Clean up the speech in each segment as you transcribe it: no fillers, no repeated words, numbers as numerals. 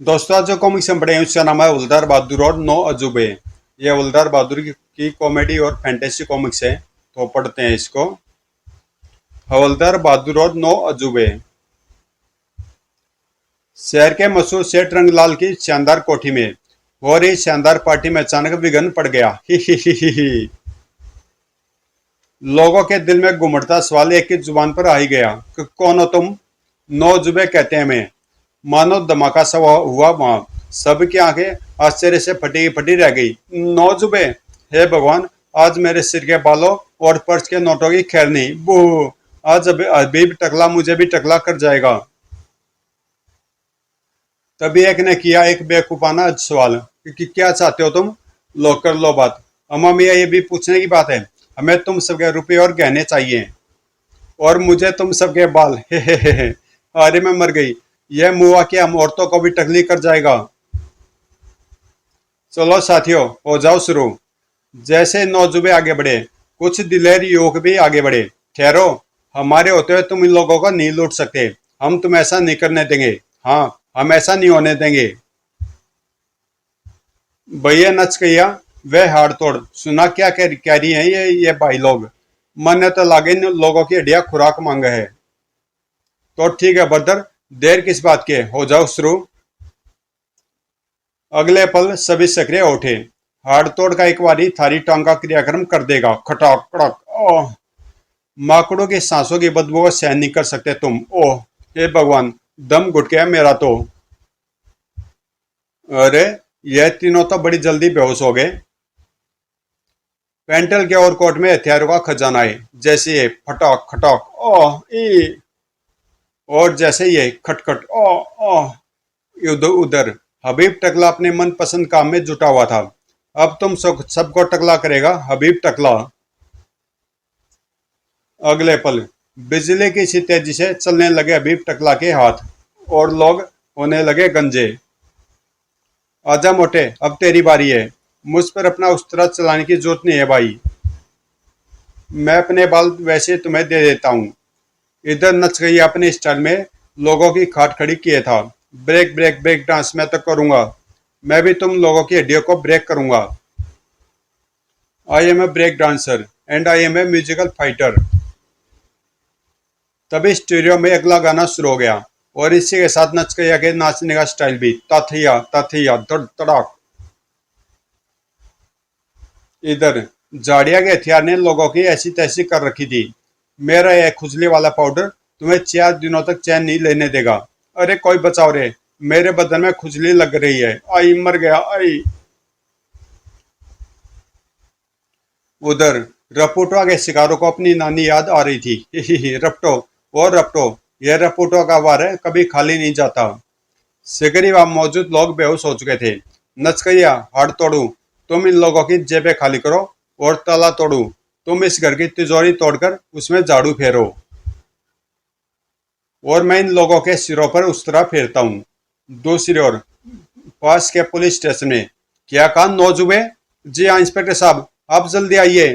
दोस्तों आज जो कॉमिक्स हम पढ़े हैं उसका नाम है हवलदार बहादुर और नौ अजूबे। ये हवलदार बहादुर की कॉमेडी और फैंटेसी कॉमिक्स है, तो पढ़ते हैं इसको। हवलदार बहादुर और नौ अजूबे। शहर के मशहूर सेठ रंगलाल की शानदार कोठी में हो रही शानदार पार्टी में अचानक विघ्न पड़ गया। ही ही ही ही ही। लोगों के दिल में घुमड़ता सवाल एक ही जुबान पर आ ही गया कि कौन हो तुम? नौ अजूबे कहते हैं हमें। मानो धमाका सा हुआ वहां। सबकी आंखें आश्चर्य से फटी फटी रह गई। नौ जुबे? हे भगवान, आज मेरे सिर के बालों और पर्स के नोटों की खैर नहीं। बू, आज अभी भी टकला मुझे भी टकला कर जाएगा। तभी एक ने किया एक बेवकूफाना सवाल कि क्या चाहते हो तुम? लो कर लो बात। अम्मा मियाँ, ये भी पूछने की बात है? हमें तुम सबके रुपये और गहने चाहिए, और मुझे तुम सबके बाल। हे। अरे मैं मर गई। यह मुआ कि हम औरतों को भी टकली कर जाएगा। चलो साथियों, हो जाओ शुरू। जैसे नौजुबे आगे बढ़े, कुछ दिलेर युवक भी आगे बढ़े। ठहरो, हमारे होते हुए तुम इन लोगों को नहीं लूट सकते। हम तुम ऐसा नहीं करने देंगे। हाँ, हम ऐसा नहीं होने देंगे। भैया नच गया, वह हाड़ तोड़। सुना क्या कह रही है ये भाई लोग? मन ने तो लागे इन लोगों की हड्डियां खुराक मांगा है। तो ठीक है ब्रदर, देर किस बात की है, हो जाओ शुरू। अगले पल सभी सक्रिय उठे। हाड़तोड़ का एक बारी थारी टांग का क्रियाक्रम कर देगा। खटाक कड़क। ओह, माकड़ों की सांसों की बदबू को सहन नहीं कर सकते तुम। ओह, हे भगवान, दम घुट गया मेरा तो। अरे, यह तीनों तो बड़ी जल्दी बेहोश हो गए। पेंटल के और कोट में हथियारों का खजाना है। जैसे ये फटाक खटाक ओह ई, और जैसे ये खटखट ओह ओह। उधर उधर हबीब टकला अपने मनपसंद काम में जुटा हुआ था। अब तुम सबको टकला करेगा हबीब टकला। अगले पल बिजली की सी तेजी से चलने लगे हबीब टकला के हाथ, और लोग होने लगे गंजे। आजा मोटे, अब तेरी बारी है। मुझ पर अपना उस तरह चलाने की जरूरत नहीं है भाई। मैं अपने बाल वैसे तुम्हें दे देता हूँ। इधर नच गई अपने स्टाइल में, लोगों की खाट खड़ी किए था। ब्रेक ब्रेक ब्रेक डांस मैं तो करूंगा। मैं भी तुम लोगों की हड्डियों को ब्रेक करूंगा। I am a break dancer and I am a musical fighter. तभी स्टूडियो में अगला गाना शुरू हो गया, और इसी के साथ नच गया के नाचने का स्टाइल भी। ताथिया ताथिया धड़ तड़ाक। इधर जाड़िया के हथियार ने लोगों की ऐसी तैसी कर रखी थी। मेरा यह खुजली वाला पाउडर तुम्हें 4 दिनों तक चैन नहीं लेने देगा। अरे कोई बचाओ रे, मेरे बदन में खुजली लग रही है। आई मर गया आई। उधर रपूटवा के शिकारों को अपनी नानी याद आ रही थी। ही रपटो, और रपटो। यह रपूटवा का वार है, कभी खाली नहीं जाता। शिकारी वहां मौजूद लोग बेहोश हो चुके थे। नचकैया, हाड़ तोड़ू, तुम इन लोगों की जेबें खाली करो। और ताला तोड़ू, तुम इस घर की तिजोरी तोड़कर उसमें झाड़ू फेरो। और मैं इन लोगों के सिरों पर उस तरह फेरता हूँ। दूसरी ओर पास के पुलिस स्टेशन में। क्या कहा नौजुबे? जी हाँ इंस्पेक्टर साहब, आप जल्दी आइए।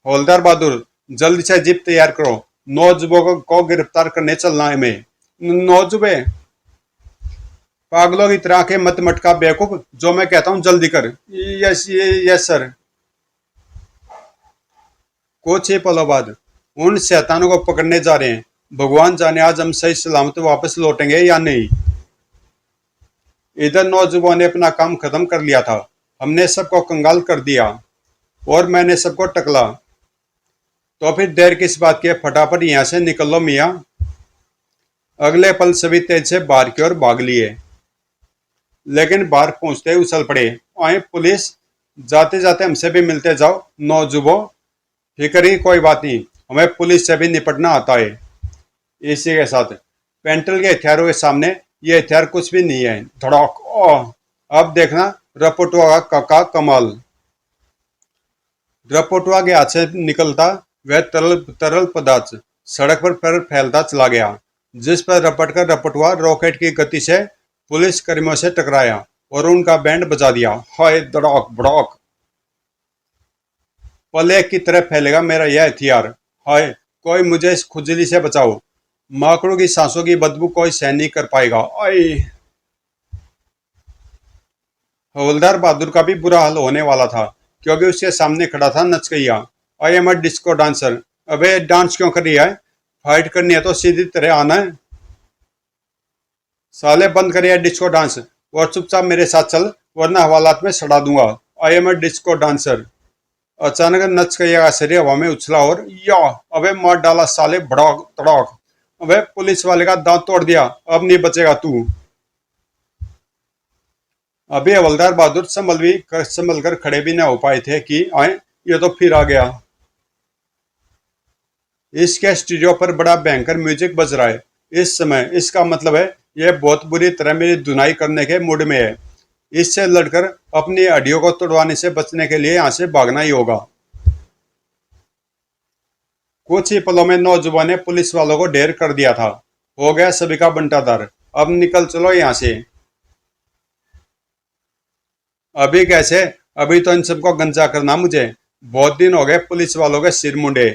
हवलदार बहादुर, जल्दी से जीप तैयार करो। नौजुबों को गिरफ्तार करने चलना है हमें। नौजुबे? पागलों की तरह के मत मटका बेवकूफ, जो मैं कहता हूँ जल्दी कर। Yes yes sir. कुछ ही पलों बाद उन शैतानों को पकड़ने जा रहे हैं। भगवान जाने आज हम सही सलामत वापस लौटेंगे या नहीं। इधर नौजुबान ने अपना काम खत्म कर लिया था। हमने सबको कंगाल कर दिया, और मैंने सबको टकला। तो फिर देर किस बात की है, फटाफट यहाँ से निकल लो मियाँ। अगले पल सभी तेज से बाहर की ओर भाग लिए, लेकिन बाहर पहुंचते ही उछल पड़े। आए पुलिस, जाते जाते हमसे भी मिलते जाओ नौजुबो। फिक्र ही कोई बात नहीं, हमें पुलिस से भी निपटना आता है। इसी के साथ पेंटल के हथियारों के सामने ये हथियार कुछ भी नहीं है। धड़ाक। ओह, अब देखना रपोटुआ का कमाल। रपोटुआ के हाथ से निकलता वह तरल तरल पदार्थ सड़क पर फैलता चला गया, जिस पर रपट कर रपटुआ रॉकेट की गति से पुलिस कर्मियों से टकराया और उनका बैंड बजा दिया। हाय धड़ाक भड़ाक। पले की तरह फैलेगा मेरा यह हथियार। हाय, कोई मुझे इस खुजली से बचाओ। माकड़ों की सांसों की बदबू कोई सहन नहीं कर पाएगा। आई। हवलदार बहादुर का भी बुरा हाल होने वाला था, क्योंकि उसके सामने खड़ा था नचकैया। I am a disco dancer. अबे डांस क्यों कर रही है? फाइट करनी है तो सीधी तरह आना है। साले बंद करिए डिस्को डांस और चुपचाप मेरे साथ चल, वरना हवालात में सड़ा दूंगा। आई एम अ डिस्को डांसर। अचानक नचकैया का शरीर हवा में उछला और या अबे मार डाला साले भड़ाक तड़ाक। अबे पुलिस वाले का दांत तोड़ दिया, अब नहीं बचेगा तू। अभी हवलदार बहादुर संभल कर खड़े भी न हो पाए थे कि आए ये तो फिर आ गया। इसके स्टूडियो पर बड़ा भयंकर म्यूजिक बज रहा है इस समय। इसका मतलब है यह बहुत बुरी तरह मेरी धुनाई करने के मूड में है। इससे लड़कर अपनी हड्डियों को तोड़वाने से बचने के लिए यहाँ से भागना ही होगा। कुछ ही पलों में नौजुवान ने पुलिस वालों को ढेर कर दिया था। हो गया सभी का बंटाधार। अब निकल चलो यहाँ से। अभी कैसे? अभी तो इन सबको गंजा करना मुझे। बहुत दिन हो गए पुलिस वालों के सिर मुंडे।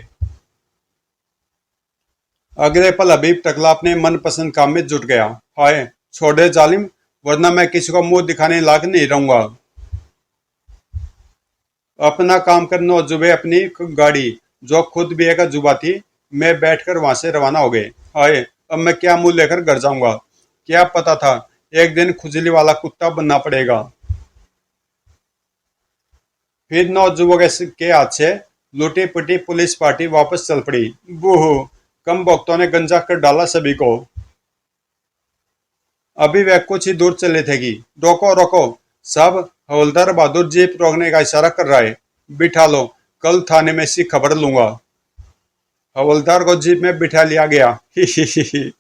अगले पल हबीब टकला अपने मनपसंद काम में जुट गया। हाय छोड़ दे जालिम, वरना मैं किसी को मुंह दिखाने लायक नहीं रहूंगा। अपना काम कर नौजुबे अपनी गाड़ी, जो खुद भी एक अजूबा थी, मैं बैठकर वहां से रवाना हो गए। हाय अब मैं क्या मुंह लेकर घर जाऊंगा? क्या पता था एक दिन खुजली वाला कुत्ता बनना पड़ेगा। फिर नौजुबों के हाथ से लूटी पुटी पुलिस पार्टी वापस चल पड़ी। बूह, कम वक्तों ने गंजा कर डाला सभी को। अभी वह कुछ ही दूर चले थे कि रोको रोको सब। हवलदार बहादुर जीप रोकने का इशारा कर रहा है। बिठा लो, कल थाने में इसकी खबर लूंगा। हवलदार को जीप में बिठा लिया गया। ही ही ही ही।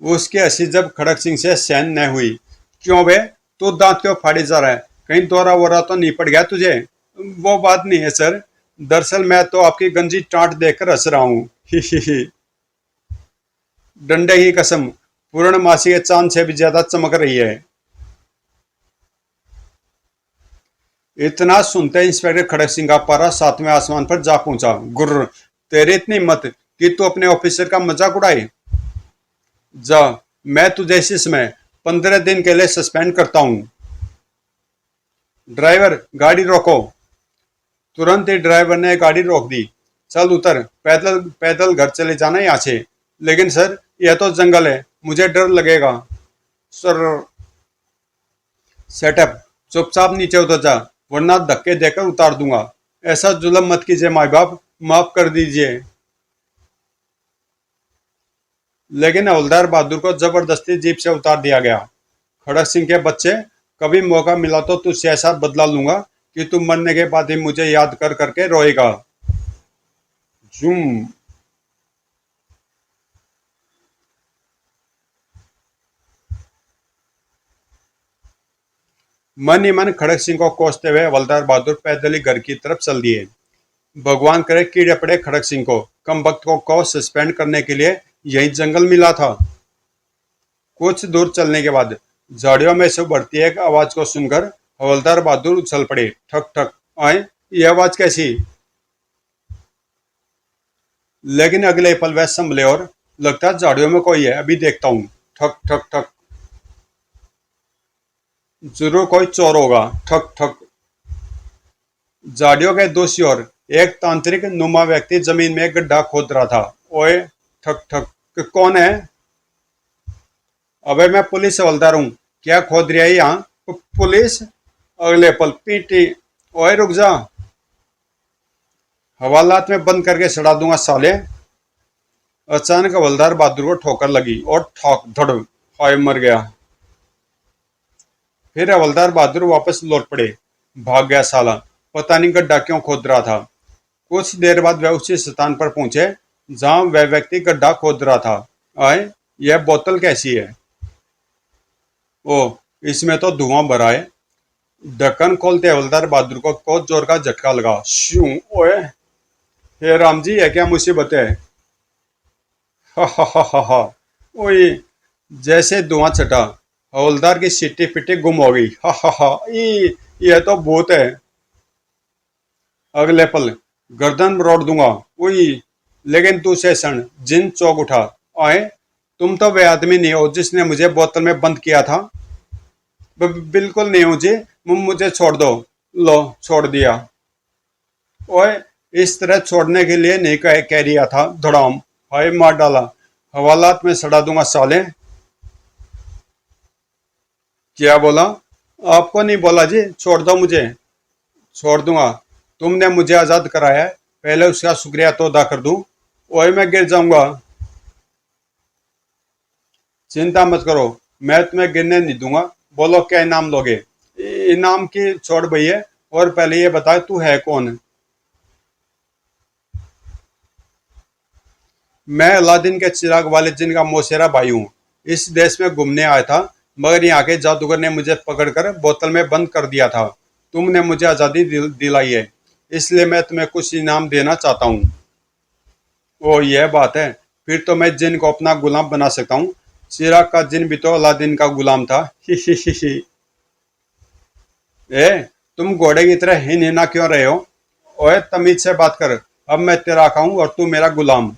उसकी हंसी जब खड़क सिंह से सहन न हुई। क्यों बे, तू दांत क्यों फाड़े जा रहा है? कहीं दौरा वोरा तो नहीं पड़ गया तुझे? वो बात नहीं है सर, दरअसल मैं तो आपकी गंजी टांट देखकर हंस रहा हूँ। ही ही ही। डंडे की कसम, पूर्णमासी के चांद से भी ज्यादा चमक रही है। इतना सुनते ही इंस्पेक्टर खड़क सिंह का पारा सातवें आसमान पर जा पहुंचा। गुर्र, तेरी इतनी हिम्मत कि तू अपने ऑफिसर का मजाक उड़ाए? जा, मैं तुझे इसी समय 15 दिन के लिए सस्पेंड करता हूं। ड्राइवर गाड़ी रोको। तुरंत ही ड्राइवर ने गाड़ी रोक दी। चल उतर, पैदल पैदल घर चले जाना यहाँ से। लेकिन सर यह तो जंगल है, मुझे डर लगेगा। सर सेटअप, चुपचाप नीचे उतर जा, वरना धक्के देकर उतार दूंगा। ऐसा जुल्म मत कीजिए माई बाप, माफ कर दीजिए। लेकिन हवलदार बहादुर को जबरदस्ती जीप से उतार दिया गया। खड़क सिंह के बच्चे, कभी मौका मिला तो तुझसे ऐसा बदला लूंगा कि तू मरने के बाद ही मुझे याद कर करके रोएगा। जूम। मन ही मन खड़क सिंह को कोसते हुए हवलदार बहादुर पैदल ही घर की तरफ चल दिए। भगवान करे कीड़े पड़े खड़क सिंह को, कम वक्त को सस्पेंड करने के लिए यही जंगल मिला था। कुछ दूर चलने के बाद झाड़ियों में से बढ़ती एक आवाज को सुनकर हवलदार बहादुर उछल पड़े। ठक ठक। आए, ये आवाज कैसी? लेकिन अगले पल वह संभले और लगता झाड़ियों में कोई है, अभी देखता हूँ। ठक ठक ठक। जरूर कोई चोर होगा। ठक ठक। झाड़ियों के दूसरी ओर एक तांत्रिक नुमा व्यक्ति जमीन में एक गड्ढा खोद रहा था। ओए, ठक ठक। कौन है? अबे मैं पुलिस हवलदार हूँ, क्या खोद रही है यहाँ? पुलिस? अगले पल पीटी। ओए रुक जा, हवालात में बंद करके सड़ा दूंगा साले। अचानक हवलदार बहादुर को ठोकर लगी और ठोक धड़। हाय मर गया। फिर हवलदार बहादुर वापस लौट पड़े। भाग गया साला, पता नहीं गड्ढा क्यों खोद रहा था। कुछ देर बाद वह उसी स्थान पर पहुंचे जहां वह व्यक्ति गड्ढा खोद रहा था। आए, यह बोतल कैसी है? ओ, इसमें तो धुआं भरा है। ढक्कन खोलते हवलदार बहादुर को बहुत जोर का झटका लगा। शू। ओए, हे राम जी, यह क्या मुसीबत है? हा हा हा हा हा। ओए, जैसे धुआं छटा, हवलदार की सिट्टी पिट्टी गुम हो गई। हा हा हा। यह तो भूत है। अगले पल गर्दन मरोड़ दूंगा। ओई। लेकिन दूसरे क्षण जिन चौंक उठा। आए, तुम तो वे आदमी नहीं हो जिसने मुझे बोतल में बंद किया था। बिल्कुल नहीं हूं जी, मुझे छोड़ दो। लो, छोड़ दिया। ओए, इस तरह छोड़ने के लिए नहीं कह रिया था। धड़ाम। हाय, मार डाला। हवालात में सड़ा दूंगा साले। क्या बोला? आपको नहीं बोला जी, छोड़ दो मुझे। छोड़ दूंगा। तुमने मुझे आजाद कराया है, पहले उसका शुक्रिया तो अदा कर दूं। ओए, मैं गिर जाऊंगा। चिंता मत करो, मैं तुम्हें गिरने नहीं दूंगा। बोलो, क्या इनाम लोगे? इनाम की छोड़ भैया, और पहले ये बता तू है कौन? मैं अलादीन के चिराग वाले जिन का मौसेरा भाई हूँ। इस देश में घूमने आया था, मगर यहाँ के जादूगर ने मुझे पकड़कर बोतल में बंद कर दिया था। तुमने मुझे आज़ादी दिलाई है, इसलिए मैं तुम्हें कुछ इनाम देना चाहता हूँ। ओ, यह बात है। फिर तो मैं जिन को अपना गुलाम बना सकता हूँ। चिराग का जिन भी तो अलादीन का गुलाम था। ही ही ही ही। ए, तुम घोड़े की तरह हिन हिना क्यों रहे हो? ओए, तमीज से बात कर। अब मैं तेरा आका हूँ और तू मेरा गुलाम।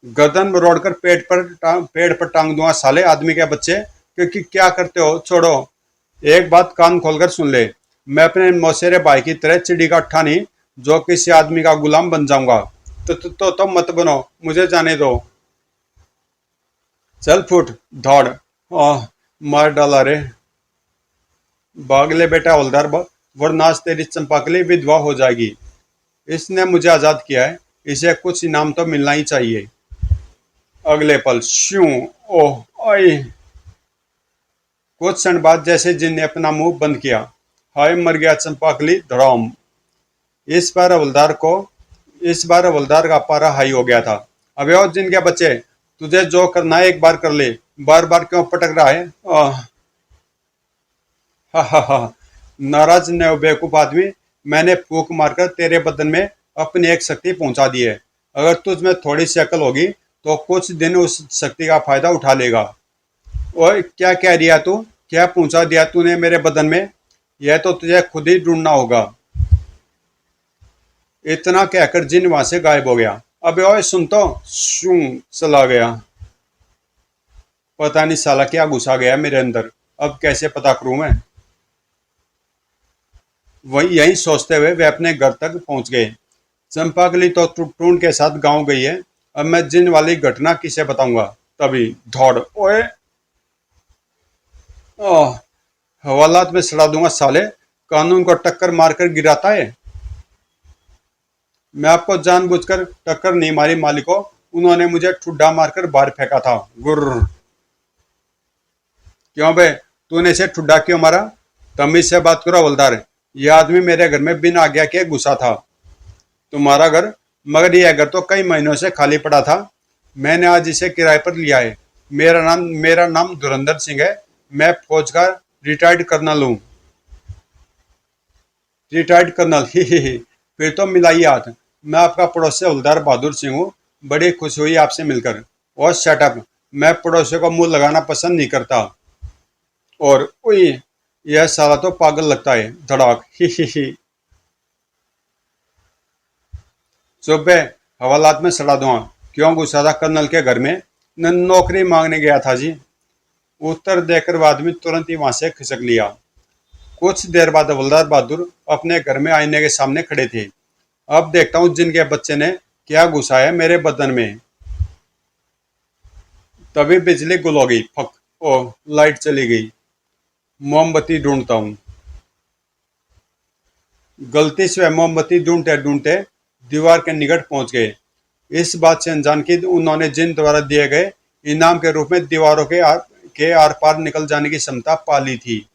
गर्दन मरोड़ कर पेड़ पर टांग दूंगा साले आदमी के बच्चे। क्योंकि क्या करते हो? छोड़ो। एक बात कान खोलकर सुन ले। मैं अपने मौसेरे भाई की तरह चिड़ी का अट्ठा नहीं, जो किसी आदमी का गुलाम बन जाऊंगा। तो मत बनो, मुझे जाने दो। चल फुट। दौड़। मार डाला रे। भाग ले बेटा हवलदार, वरना आज तेरी चंपाकली विधवा हो जाएगी। इसने मुझे आजाद किया है, इसे कुछ इनाम तो मिलना ही चाहिए। अगले पल श्यू। ओह, आई। कुछ क्षण बाद जैसे जिन ने अपना मुंह बंद किया। हाय, मर गया चंपाकली। धड़ाम। इस बार हवलदार को इस बार हवलदार का पारा हाई हो गया था। अबे और जिन के बच्चे, तुझे जो करना है एक बार कर ले, बार बार क्यों पटक रहा है? हा हा हा। नाराज न हो बेवकूफ आदमी। मैंने फूंक मारकर तेरे बदन में अपनी एक शक्ति पहुंचा दी है। अगर तुझ में थोड़ी सी अकल होगी तो कुछ दिन उस शक्ति का फायदा उठा लेगा। ओए, क्या कह दिया तू? क्या पहुंचा दिया तूने मेरे बदन में? यह तो तुझे खुद ही ढूंढना होगा। इतना कहकर जिन वहां से गायब हो गया। अबे ओए, सुन तो। शू। चला गया। पता नहीं साला क्या घुसा गया मेरे अंदर। अब कैसे पता करूं मैं? वही यही सोचते हुए वे अपने घर तक पहुंच गए। चंपाकली तो टून के साथ गांव गई है। अब मैं जिन वाली घटना किसे बताऊंगा? तभी धौड़। ओए, ओह, हवालात में सड़ा दूंगा साले। कानून को टक्कर मारकर गिराता है। मैं आपको जानबूझकर टक्कर नहीं मारी मालिको। उन्होंने मुझे ठुड्डा मारकर बाहर फेंका था। गुर्र। क्यों बे, तूने इसे ठुड्डा क्यों मारा? तमीज से बात करो हवलदार। यह आदमी मेरे घर में बिना आज्ञा के घुसा था। तुम्हारा घर? मगर यह घर तो कई महीनों से खाली पड़ा था। मैंने आज इसे किराए पर लिया है। मेरा नाम धुरंधर सिंह है। मैं फौज का रिटायर्ड कर्नल हूँ। Retired colonel? ही। फिर तो मिलाइए हाथ। मैं आपका पड़ोसी हवलदार बहादुर सिंह हूँ। बड़ी खुशी हुई आपसे मिलकर। और शटअप। मैं पड़ोसियों को मुंह लगाना पसंद नहीं करता। और उई, यह साला तो पागल लगता है। धड़ाक। ही। चुप है। हवालात में सड़ा दूंगा। क्यों घुसा था कर्नल के घर में? नौकरी मांगने गया था जी। उत्तर देकर वह आदमी तुरंत ही वहां से खिसक लिया। कुछ देर बाद हवलदार बहादुर अपने घर में आईने के सामने खड़े थे। अब देखता हूँ जिनके बच्चे ने क्या घुसाया मेरे बदन में। तभी बिजली गुल हो गई। फक। ओह, लाइट चली गई। मोमबत्ती ढूंढता हूँ। गलती से वह मोमबत्ती ढूंढते ढूंढते दीवार के निकट पहुंच गए। इस बात से अनजान कि उन्होंने जिन द्वारा दिए गए इनाम के रूप में दीवारों के आर पार निकल जाने की क्षमता पा ली थी।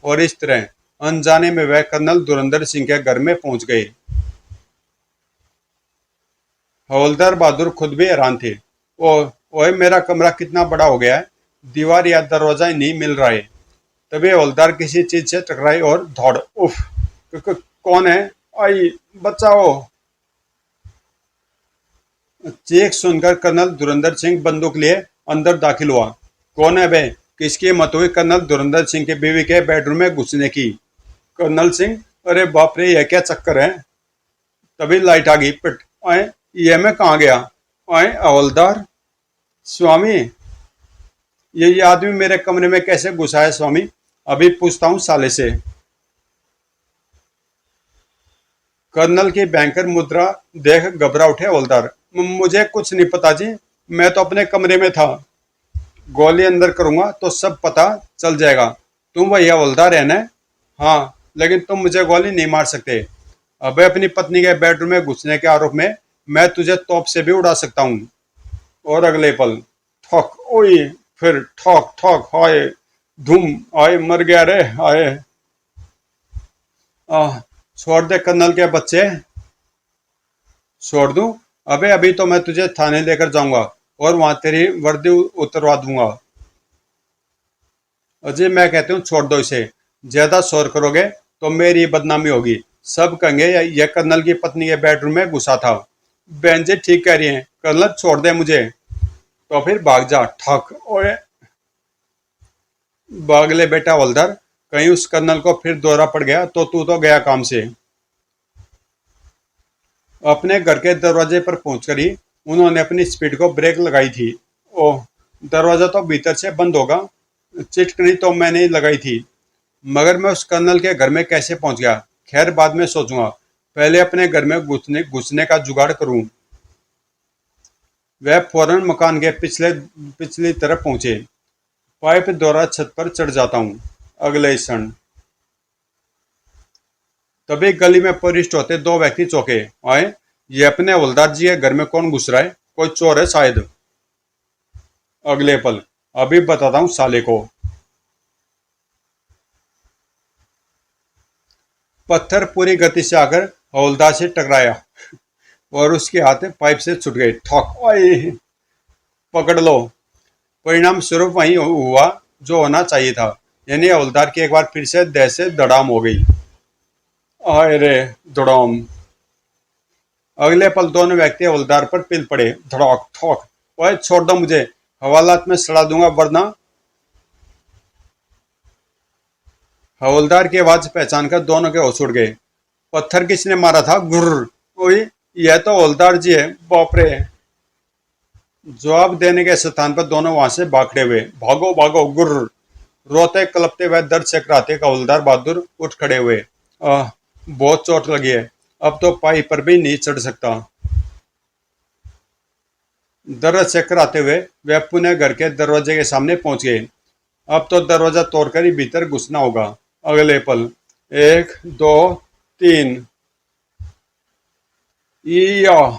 और इस तरह अनजाने में वह कर्नल धुरंधर सिंह के घर में पहुंच गए। हवलदार बहादुर खुद भी हैरान थे। ओए, मेरा कमरा कितना बड़ा हो गया है। दीवार या दरवाजा ही नहीं मिल रहा है। तभी हवलदार किसी चीज से टकराए और दौड़। उफ। कौन है? आई, बचाओ। चीख सुनकर कर्नल धुरंधर सिंह बंदूक लिए अंदर दाखिल हुआ। कौन है बे? किसकी हिम्मत हुई कर्नल धुरंधर सिंह की बीवी के बेडरूम में घुसने की? कर्नल सिंह? अरे बाप रे, यह क्या चक्कर है? तभी लाइट आ गई। पिट। आए, ये मैं कहाँ गया? आए हवलदार स्वामी, ये आदमी मेरे कमरे में कैसे घुसा है स्वामी? अभी पूछता हूँ साले से। कर्नल की बैंकर मुद्रा देख घबरा उठे हवलदार। मुझे कुछ नहीं पता जी, मैं तो अपने कमरे में था। गोली अंदर करूंगा तो सब पता चल जाएगा। तुम वही हवलदार है ना? हाँ, लेकिन तुम मुझे गोली नहीं मार सकते। अबे अपनी पत्नी के बेडरूम में घुसने के आरोप में मैं तुझे तोप से भी उड़ा सकता हूँ। और अगले पल ठोक, ओए, फिर ठोक ठोक, हाय धूम, आए मर गया रे, आए। आह, छोड़ दे कर्नल के बच्चे। छोड़ दूं? अबे अभी तो मैं तुझे थाने लेकर जाऊंगा और वहां तेरी वर्दी उतरवा दूंगा। अजय, मैं कहती हूँ छोड़ दो इसे। ज्यादा शोर करोगे तो मेरी बदनामी होगी। सब कहेंगे यह कर्नल की पत्नी के बेडरूम में घुसा था। बहन जी ठीक कह रही हैं, कर्नल छोड़ दे मुझे। तो फिर भाग जा। ठक, ओए, भाग ले बेटा हवलदार। कहीं उस कर्नल को फिर दौरा पड़ गया तो तू तो गया काम से। अपने घर के दरवाजे पर पहुंचकर ही उन्होंने अपनी स्पीड को ब्रेक लगाई थी। ओह, दरवाजा तो भीतर से बंद होगा। चिटकनी तो मैंने ही लगाई थी, मगर मैं उस कर्नल के घर में कैसे पहुंच गया? खैर बाद में सोचूंगा, पहले अपने घर में घुसने घुसने का जुगाड़ करूं। वह फौरन मकान के पिछली तरफ पहुंचे। पाइप द्वारा छत पर चढ़ जाता हूं। अगले क्षण तभी गली में परिष्ट होते दो व्यक्ति चौंके। आए, ये अपने हवलदार जी के घर में कौन घुस रहा है? कोई चोर है शायद। अगले पल, अभी बताता हूँ साले को। पत्थर पूरी गति से आकर हवलदार से टकराया और उसके हाथ पाइप से छूट गए। ठोक, ओए, पकड़ लो। परिणाम स्वरूप वही हुआ जो होना चाहिए था, यानी हवलदार की एक बार फिर से देह से धड़ाम हो गई। आए रे धड़ाम। अगले पल दोनों व्यक्ति हवलदार पर पिल पड़े। धड़ाक ठोक। ओए छोड़ दो मुझे, हवालात में सड़ा दूंगा वरना। हवलदार की आवाज पहचान कर दोनों के होश उड़ गए। पत्थर किसने मारा था? गुर्र। ओए, यह तो हवलदार जी है। बाप रे। जवाब देने के स्थान पर दोनों वहां से भाग खड़े हुए। भागो भागो, गुर्र। रोते कलपते हुए दर्द से कराते हवलदार बहादुर उठ खड़े हुए। आह, बहुत चोट लगी है, अब तो पाई पर भी नहीं चढ़ सकता। दर्द से कराते हुए वे पुनः घर के दरवाजे के सामने पहुंच गए। अब तो दरवाजा तोड़कर ही भीतर घुसना होगा। अगले पल, एक दो तीन, या।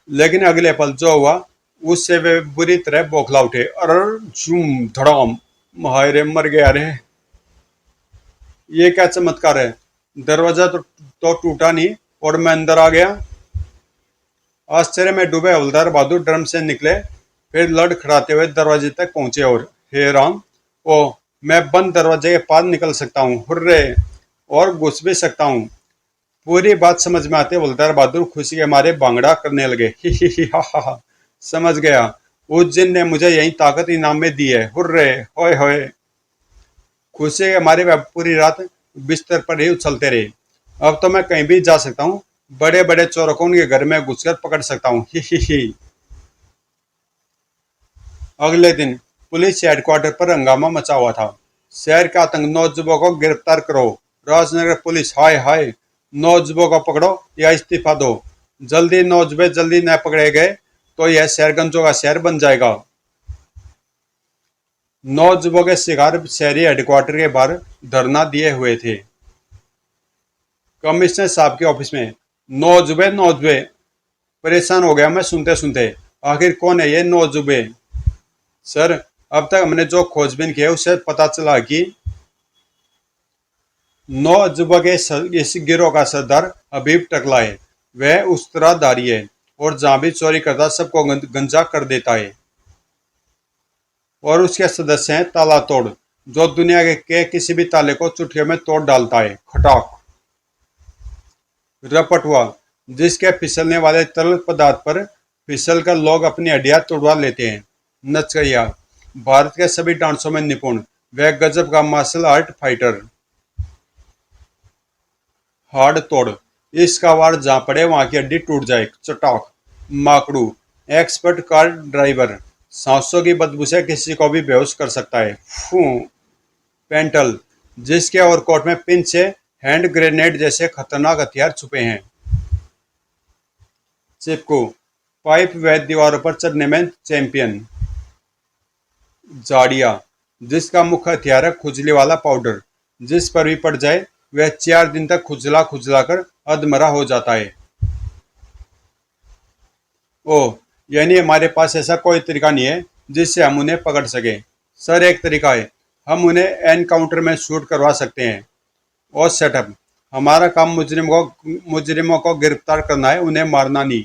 लेकिन अगले पल जो हुआ उससे वे बुरी तरह बौखला उठे। अर झूम धड़ाम, हाय मर गया रे। ये क्या चमत्कार है? दरवाजा तो टूटा नहीं और मैं अंदर आ गया। आश्चर्य में डूबे हवलदार बहादुर ड्रम से निकले, फिर लड़खड़ाते हुए दरवाजे तक पहुंचे और हे राम, ओ, मैं बंद दरवाजे के पार निकल सकता हूँ, हुर्रे, और घुस भी सकता हूँ। पूरी बात समझ में आते हवलदार बहादुर खुशी के मारे बांगड़ा करने लगे। ही हा हा हा। समझ गया, उस जिन ने मुझे यही ताकत इनाम में दी है, हुर्रे, होए होए। खुशी के मारे वह पूरी रात बिस्तर पर ही उछलते रहे। अब तो मैं कहीं भी जा सकता हूँ, बड़े बड़े चोरों को उनके घर में घुसकर पकड़ सकता हूँ। ही। अगले दिन पुलिस हेडक्वार्टर पर हंगामा मचा हुआ था। शहर के आतंक नौजवानों को गिरफ्तार करो। राजनगर पुलिस, हाय हाय, नौजवानों को पकड़ो या इस्तीफा दो। जल्दी नौजवान जल्दी न पकड़े गए तो यह शहरगंजों का शहर बन जाएगा। नौजवानों के शिकार शहरी हेडक्वार्टर के बाहर धरना दिए हुए थे। कमिश्नर साहब के ऑफिस में नौजवान परेशान हो गया मैं सुनते सुनते। आखिर कौन है ये नौजवान? सर, अब तक हमने जो खोजबीन की है उससे पता चला कि नौजवान के इस गिरोह का सरदार हबीब टकला है। वह उत्तराधारी है और जहां भी चोरी करता सबको गंजा कर देता है। और उसके सदस्य हैं ताला तोड़, जो दुनिया के किसी भी ताले को चुटकियों में तोड़ डालता है। खटाक। रपटुआ, जिसके फिसलने वाले तरल पदार्थ पर फिसल कर लोग अपनी हड्डियां तोड़वा लेते हैं। नचकैया, भारत के सभी डांसों में निपुण, वह गजब का मार्शल आर्ट फाइटर। हाड़ तोड़, इसका वार जहां पड़े वहां की हड्डी टूट जाए। चटाक। माकड़ू। Expert car driver. सांसों की बदबू से किसी को भी बेहोश कर सकता है। फू। पेंटल। जिसके ओवरकोट में पिन से हैंड ग्रेनेड जैसे खतरनाक हथियार छुपे हैं। चिपकू। पाइप व दीवारों पर चढ़ने में चैंपियन। जाड़िया। जिसका मुख्य हथियार है खुजली वाला पाउडर। जिस पर भी पड़ जाए वह 4 दिन तक खुजला खुजला कर अधमरा हो जाता है। ओह, यानी हमारे पास ऐसा कोई तरीका नहीं है जिससे हम उन्हें पकड़ सके। सर, एक तरीका है। हम उन्हें एनकाउंटर में शूट करवा सकते हैं। और सेटअप। हमारा काम मुजरिमों को गिरफ्तार करना है, उन्हें मारना नहीं।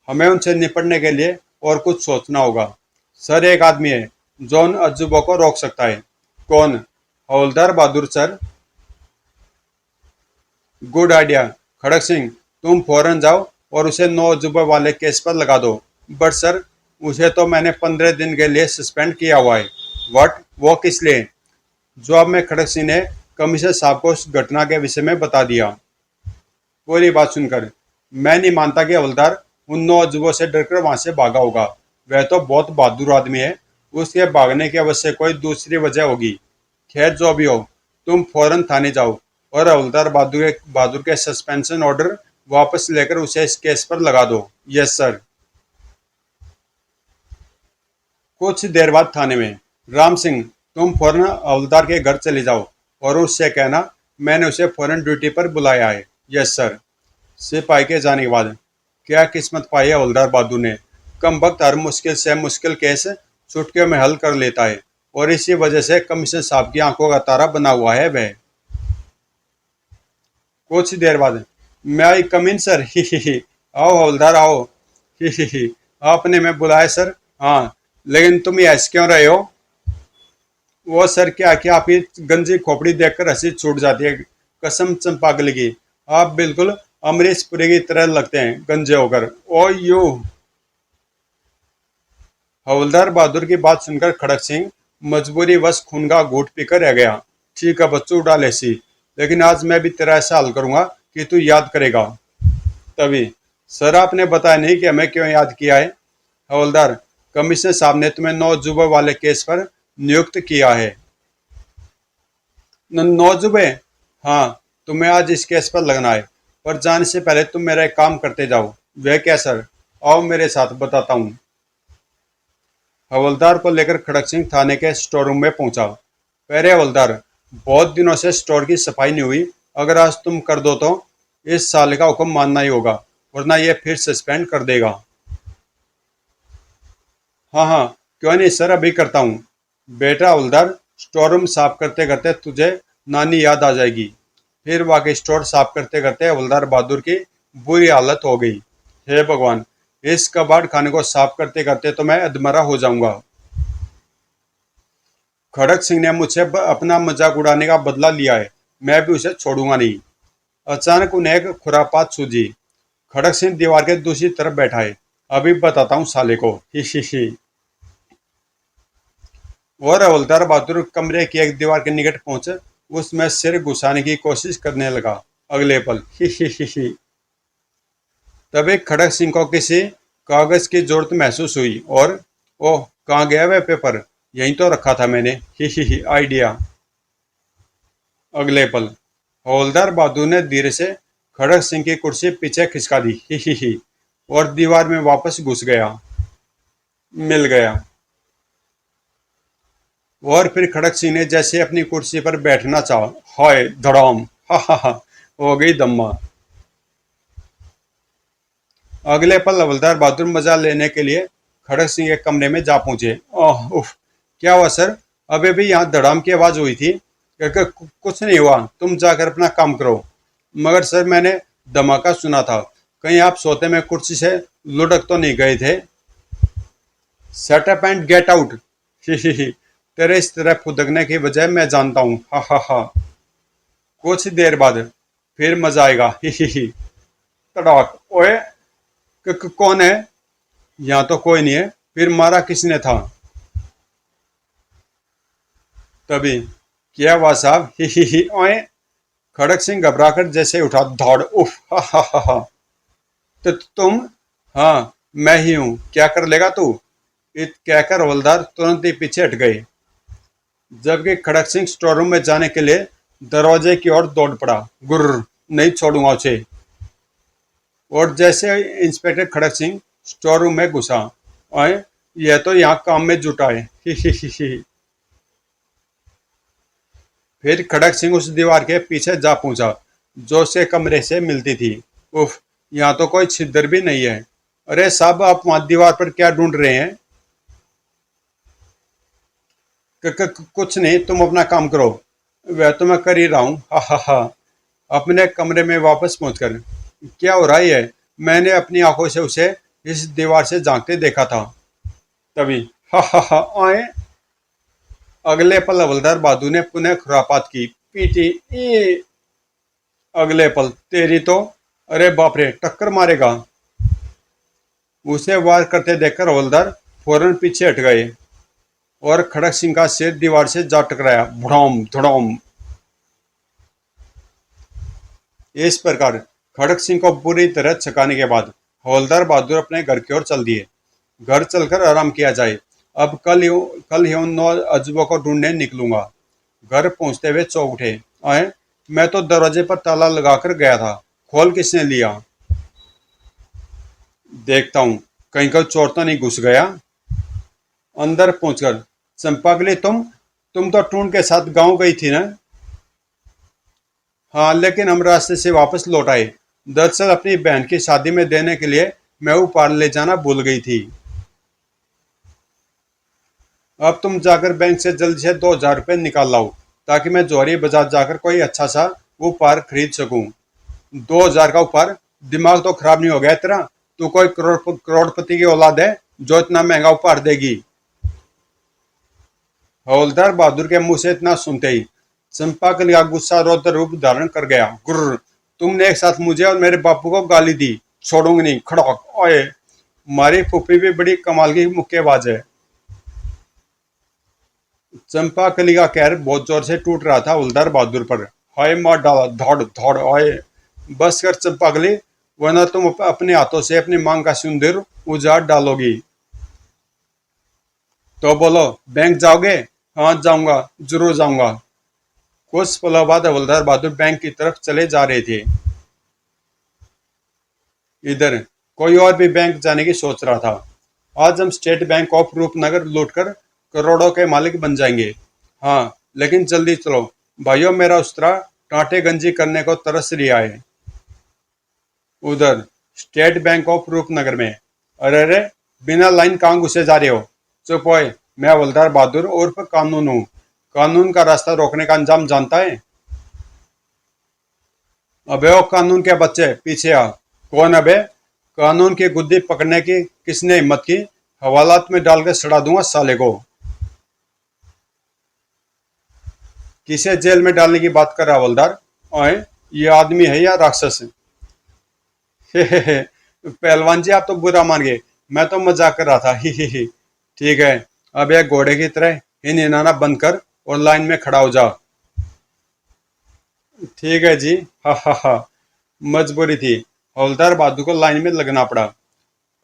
हमें उनसे निपटने के लिए और कुछ सोचना होगा। सर, एक आदमी है जो उन अजूबों को रोक सकता है। कौन? हवलदार Bahadur sir. Good idea. Khadak Singh, तुम फौरन जाओ और उसे 9 अजूबे वाले केस पर लगा दो। बट सर, उसे तो मैंने 15 दिन के लिए सस्पेंड किया हुआ है। व्हाट? वो किस लिए? जवाब में खड़क सिंह ने कमिश्नर साहब को उस घटना के विषय में बता दिया। पूरी बात सुनकर मैं नहीं मानता कि हवलदार उन 9 अजूबों से डरकर वहां से भागा होगा। वह तो बहुत बहादुर आदमी है। उसके भागने की अवश्य कोई दूसरी वजह होगी। खैर, जो भी हो, तुम फौरन थाने जाओ और हवलदार बहादुर के सस्पेंशन ऑर्डर वापस लेकर उसे इस केस पर लगा दो। Yes sir. कुछ देर बाद थाने में। राम सिंह, तुम फौरन हवलदार के घर चले जाओ और उससे कहना मैंने उसे फौरन ड्यूटी पर बुलाया है। Yes sir. सिपाही के जाने के बाद क्या किस्मत पाई है हवलदार बहादुर ने। कम वक्त हर मुश्किल से मुश्किल केस चुटकियों में हल कर लेता है और इसी वजह से कमिश्नर साहब की आंखों का तारा बना हुआ है वह। कुछ देर बाद। मैं आई कम इन सर? ही। आओ हवलदार आओ। ही। आपने मैं बुलाया सर? हाँ, लेकिन तुम ये हंस क्यों रहे हो? वो सर, क्या क्या आपकी गंजी खोपड़ी देखकर हंसी छूट जाती है। कसम चंपाकली की, आप बिल्कुल अमरीश पुरी की तरह लगते हैं गंजे होकर। ओ यू। हवलदार बहादुर की बात सुनकर खड़क सिंह मजबूरी वश खून का घूंट पीकर रह गया। ठीक है बच्चों, डाले सी, लेकिन आज मैं भी तेरा ऐसा हल करूंगा कि तू याद करेगा। तभी। सर, आपने बताया नहीं कि हमें क्यों याद किया है। हवलदार, कमिश्नर साहब ने तुम्हें 9 जुबे वाले केस पर नियुक्त किया है। 9 जुबे? हाँ, तुम्हें आज इस केस पर लगना है। पर जाने से पहले तुम मेरा एक काम करते जाओ। वह क्या सर? आओ मेरे साथ, बताता हूँ। हवलदार को लेकर खड़क सिंह थाने के स्टोर रूम में पहुंचा। पहले हवलदार, बहुत दिनों से स्टोर की सफाई नहीं हुई। अगर आज तुम कर दो तो इस साल का हुक्म मानना ही होगा, वरना यह फिर सस्पेंड कर देगा। हाँ हाँ, क्यों नहीं सर, अभी करता हूँ। बेटा हवलदार, स्टोर रूम साफ करते करते तुझे नानी याद आ जाएगी। फिर वाकई स्टोर साफ करते करते हवलदार बहादुर की बुरी हालत हो गई। हे भगवान, इस कबाड़ खाने को साफ करते करते तो मैं अधमरा हो जाऊंगा। खड़क सिंह ने मुझसे अपना मजाक उड़ाने का बदला लिया है, मैं भी उसे छोड़ूंगा नहीं। अचानक उन्हें एक खुरापात सूझी। खड़क सिंह दीवार के दूसरी तरफ बैठा है। अभी बताता हूँ साले को। ही। और हवलदार बहादुर कमरे की एक दीवार के निकट पहुंचे, उसमें सिर घुसाने की कोशिश करने लगा। अगले पल ही। तभी खड़क सिंह को किसी कागज की जरूरत महसूस हुई और ओह, कहाँ गया वह पेपर? यहीं तो रखा था मैंने। ही आइडिया। अगले पल हवलदार बहादुर ने धीरे से खड़क सिंह की कुर्सी पीछे खिसका दी। ही और दीवार में वापस घुस गया। मिल गया। और फिर खड़क सिंह ने जैसे अपनी कुर्सी पर बैठना चाहा, हाय धड़ाम, हा, हो गई दम्मा। अगले पल हवलदार बहादुर मजा लेने के लिए खड़क सिंह के कमरे में जा पहुंचे। ओह उफ, क्या हुआ सर? अबे भी यहाँ धड़ाम की आवाज हुई थी। कुछ नहीं हुआ, तुम जाकर अपना काम करो। मगर सर, मैंने धमाका सुना था। कहीं आप सोते में कुर्सी से लुढ़क तो नहीं गए थे? Set up and get out. ही। तेरे इस तरह फुदकने की वजह मैं जानता हूँ। हा। कुछ देर बाद फिर मजा आएगा। ही। तड़ाक। ओए, कौन है? यहाँ तो कोई नहीं है। फिर मारा किसने था? तभी। क्या हुआ साहब? ही ओए। खड़क सिंह घबराकर जैसे उठा, दौड़, उफ, हा हा हा हा। तो तुम? हाँ, मैं ही हूं, क्या कर लेगा तू? इत कहकर हवलदार तुरंत ही पीछे हट गए, जबकि खड़क सिंह स्टोर रूम में जाने के लिए दरवाजे की ओर दौड़ पड़ा। गुर्र, नहीं छोड़ूंगा उसे। और जैसे इंस्पेक्टर खड़क सिंह स्टोर रूम में घुसा, आए, यह तो यहाँ काम में जुटा है, ही ही ही ही। फिर खड़क सिंह उस दीवार के पीछे जा पहुंचा जो उसके कमरे से मिलती थी। उफ, यहाँ तो कोई छिद्र भी नहीं है। अरे साहब, आप वहां दीवार पर क्या ढूंढ रहे हैं? कुछ नहीं, तुम अपना काम करो। वह तो मैं कर ही रहा हूँ, हा हा हा। अपने कमरे में वापस पहुंचकर, क्या हो रहा है? मैंने अपनी आंखों से उसे इस दीवार से झांकते देखा था। तभी, हा हा हा, आए। अगले पल हवलदार बहादुर ने पुनः खुरापात की, पीटी ई। अगले पल, तेरी तो, अरे बाप रे, टक्कर मारेगा। उसे वार करते देखकर हवलदार फौरन पीछे हट गए और खड़क सिंह का सिर दीवार से जा टकराया, भड़ोम धड़ोम। इस प्रकार खड़क सिंह को पूरी तरह छकाने के बाद हवलदार बहादुर अपने घर की ओर चल दिए। घर चलकर आराम किया जाए, अब कल ही उन 9 अजूबों को ढूंढने निकलूंगा। घर पहुंचते हुए चौंक उठे, आए, मैं तो दरवाजे पर ताला लगाकर गया था, खोल किसने लिया? देखता हूँ कहीं कोई चोर तो नहीं घुस गया। अंदर पहुंचकर, चंपाकली, तुम तो टून के साथ गांव गई थी ना? हाँ, लेकिन हम रास्ते से वापस लौट आए। दरअसल अपनी बहन की शादी में देने के लिए मैं उपहार ले जाना भूल गई थी। अब तुम जाकर बैंक से जल्दी से 2,000 रुपये निकाल लाओ, ताकि मैं जौहरी बाजार जाकर कोई अच्छा सा उपहार खरीद सकूं। 2,000 का उपहार? दिमाग तो खराब नहीं हो गया तेरा? तू कोई करोड़पति की औलाद है जो इतना महंगा उपहार देगी? हवलदार बहादुर के मुंह से इतना सुनते ही चंपाकली का गुस्सा रौद्र रूप धारण कर गया। गुर्र, तुमने एक साथ मुझे और मेरे बापू को गाली दी, छोड़ूंगी नहीं। खड़क, ओए, हमारी फूफी भी बड़ी कमाल की मुक्केबाज है। चंपाकली का कहर बहुत जोर से टूट रहा था हवलदार बहादुर पर। हाय, मार डाला, धौड़ धौड़, ओए। बस कर चंपाकली, वरना तुम अपने हाथों से अपनी मांग का सिंदूर उजाड़ डालोगी। तो बोलो, बैंक जाओगे? हाँ, जाऊंगा, जरूर जाऊंगा। कुछ पलों बाद हवलदार बहादुर बैंक की तरफ चले जा रहे थे। इधर कोई और भी बैंक जाने की सोच रहा था। आज हम स्टेट बैंक ऑफ रूपनगर लूटकर करोड़ों के मालिक बन जाएंगे। हाँ, लेकिन जल्दी चलो भाइयों, मेरा उस्तरा टांटे गंजी करने को तरस रिया है। उधर स्टेट बैंक ऑफ रूपनगर में, अरे अरे, बिना लाइन कहाँ घुसे जा रहे हो? चुप होए, मैं हवलदार बहादुर उर्फ कानून हूँ। कानून का रास्ता रोकने का अंजाम जानता है? अबे ओ कानून के बच्चे, पीछे आ। कौन अबे? कानून की गुद्दी पकड़ने की किसने हिम्मत की? हवालात में डाल के सड़ा दूंगा साले को। किसे जेल में डालने की बात कर रहा हवलदार? ओए, ये आदमी है या राक्षस? हे, पहलवान जी, आप तो बुरा मान गए, मैं तो मजाक कर रहा था, ही। ठीक है, अब एक घोड़े की तरह इन हिनाना बंद कर और लाइन में खड़ा हो जा। ठीक है जी, हा हा हा। मजबूरी थी, हवलदार बहादुर को लाइन में लगना पड़ा।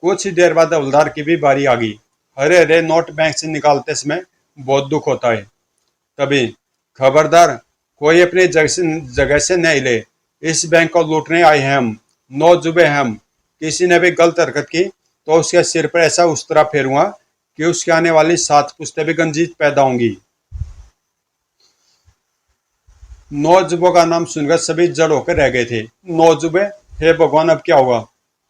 कुछ ही देर बाद हवलदार की भी बारी आ गई। हरे हरे नोट बैंक से निकालते समय बहुत दुख होता है। तभी, खबरदार, कोई अपनी जगह से न हिले। इस बैंक को लूटने आए हैं हम, 9 जुबे हैं हम। किसी ने भी गलत हरकत की तो उसके सिर पर ऐसा उस्तरा फेरूंगा कि उसके आने वाली 7 पुश्तें भी गंजी पैदा होंगी। 9 जुबों का नाम सुनकर सभी जड़ होकर रह गए थे। 9 जुबे? हे भगवान, अब क्या होगा?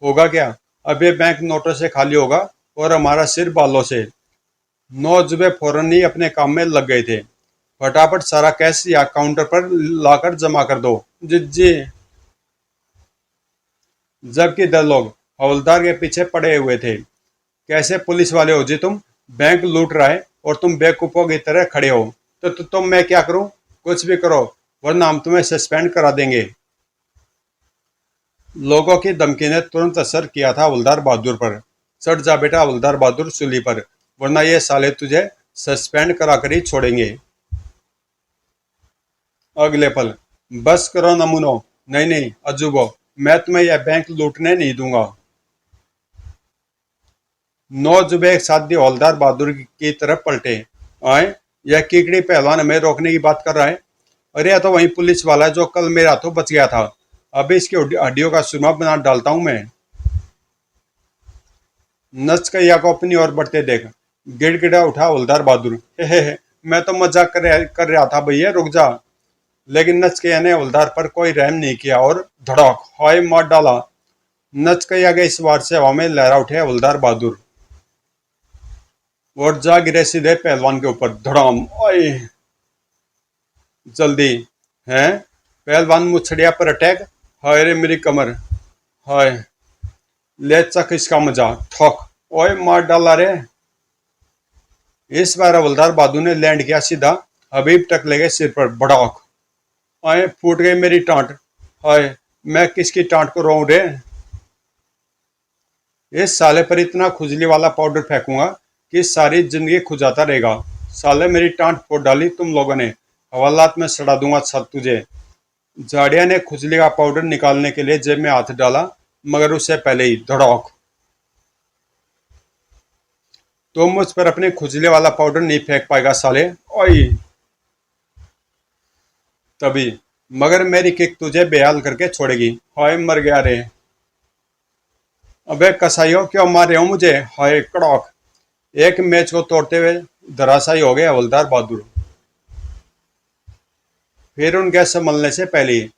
होगा क्या? अब ये बैंक नोटों से खाली होगा और हमारा सिर बालों से। 9 जुबे फौरन ही अपने काम में लग गए थे। फटाफट सारा कैश या काउंटर पर लाकर जमा कर दो। जी जी। जबकि 10 लोग हवलदार के पीछे पड़े हुए थे। कैसे पुलिस वाले हो जी तुम? बैंक लूट रहा है और तुम बेवकूफों की तरह खड़े हो। तो तुम, मैं क्या करूं? कुछ भी करो, वरना हम तुम्हें सस्पेंड करा देंगे। लोगों की धमकी ने तुरंत असर किया था हवलदार बहादुर पर। चढ़ जा बेटा हवलदार बहादुर सूली पर, वरना ये साले तुझे सस्पेंड करा कर ही छोड़ेंगे। अगले पल बस करो नमूनो। नहीं नहीं अजूबो, मैं तुम्हें यह बैंक लूटने नहीं दूंगा। नौ जुबे एक साथ दी हौलदार बहादुर की तरफ पलटे। आए, यह कीकड़ी पहलवान हमें रोकने की बात कर रहा है। अरे यह तो वही पुलिस वाला है जो कल मेरे हाथों बच गया था। अभी इसकी हड्डियों का सुरमा बना डालता हूं मैं। नचकैया को अपनी ओर बढ़ते देख गिड़गिड़ा उठा हवलदार बहादुर। हे, मैं तो मजाक कर रहा था भैया, रुक जा। लेकिन नचकैया ने हवलदार पर कोई रहम नहीं किया और धड़ाक हाय मार डाला। नचकैया के इस वार से हवा में लहरा उठे हवलदार बहादुर और जा गिरे सीधे पहलवान के ऊपर। धड़ाम। ओए जल्दी है। पहलवान मुछड़िया पर अटैक। हाय रे मेरी कमर। हाय, ले चक इसका मजा। ठोक। ओए मार डाला रे। इस बार हवलदार बहादुर ने लैंड किया सीधा हबीब टकले के सिर पर। बड़ाक। आए, फूट गई मेरी टांट। हाय, मैं किसकी टांट को रोऊं रे। इस साले पर इतना खुजली वाला पाउडर फेंकूंगा कि सारी जिंदगी खुजाता रहेगा। साले मेरी टांट फोड़ डाली तुम लोगों ने। हवालात में सड़ा दूंगा छत तुझे। जाड़िया ने खुजली का पाउडर निकालने के लिए जेब में हाथ डाला, मगर उससे पहले ही धड़ाक। तुम मुझ पर अपने खुजली वाला पाउडर नहीं फेंक पाएगा साले। ओए तभी, मगर मेरी किक तुझे बेहाल करके छोड़ेगी। हाय मर गया रे। अबे कसाईयो क्यों मार रहे हो मुझे। हाय कड़ाक। एक मैच को तोड़ते हुए धराशायी हो गए हवलदार बहादुर। फिर उनके संभलने से पहले ही,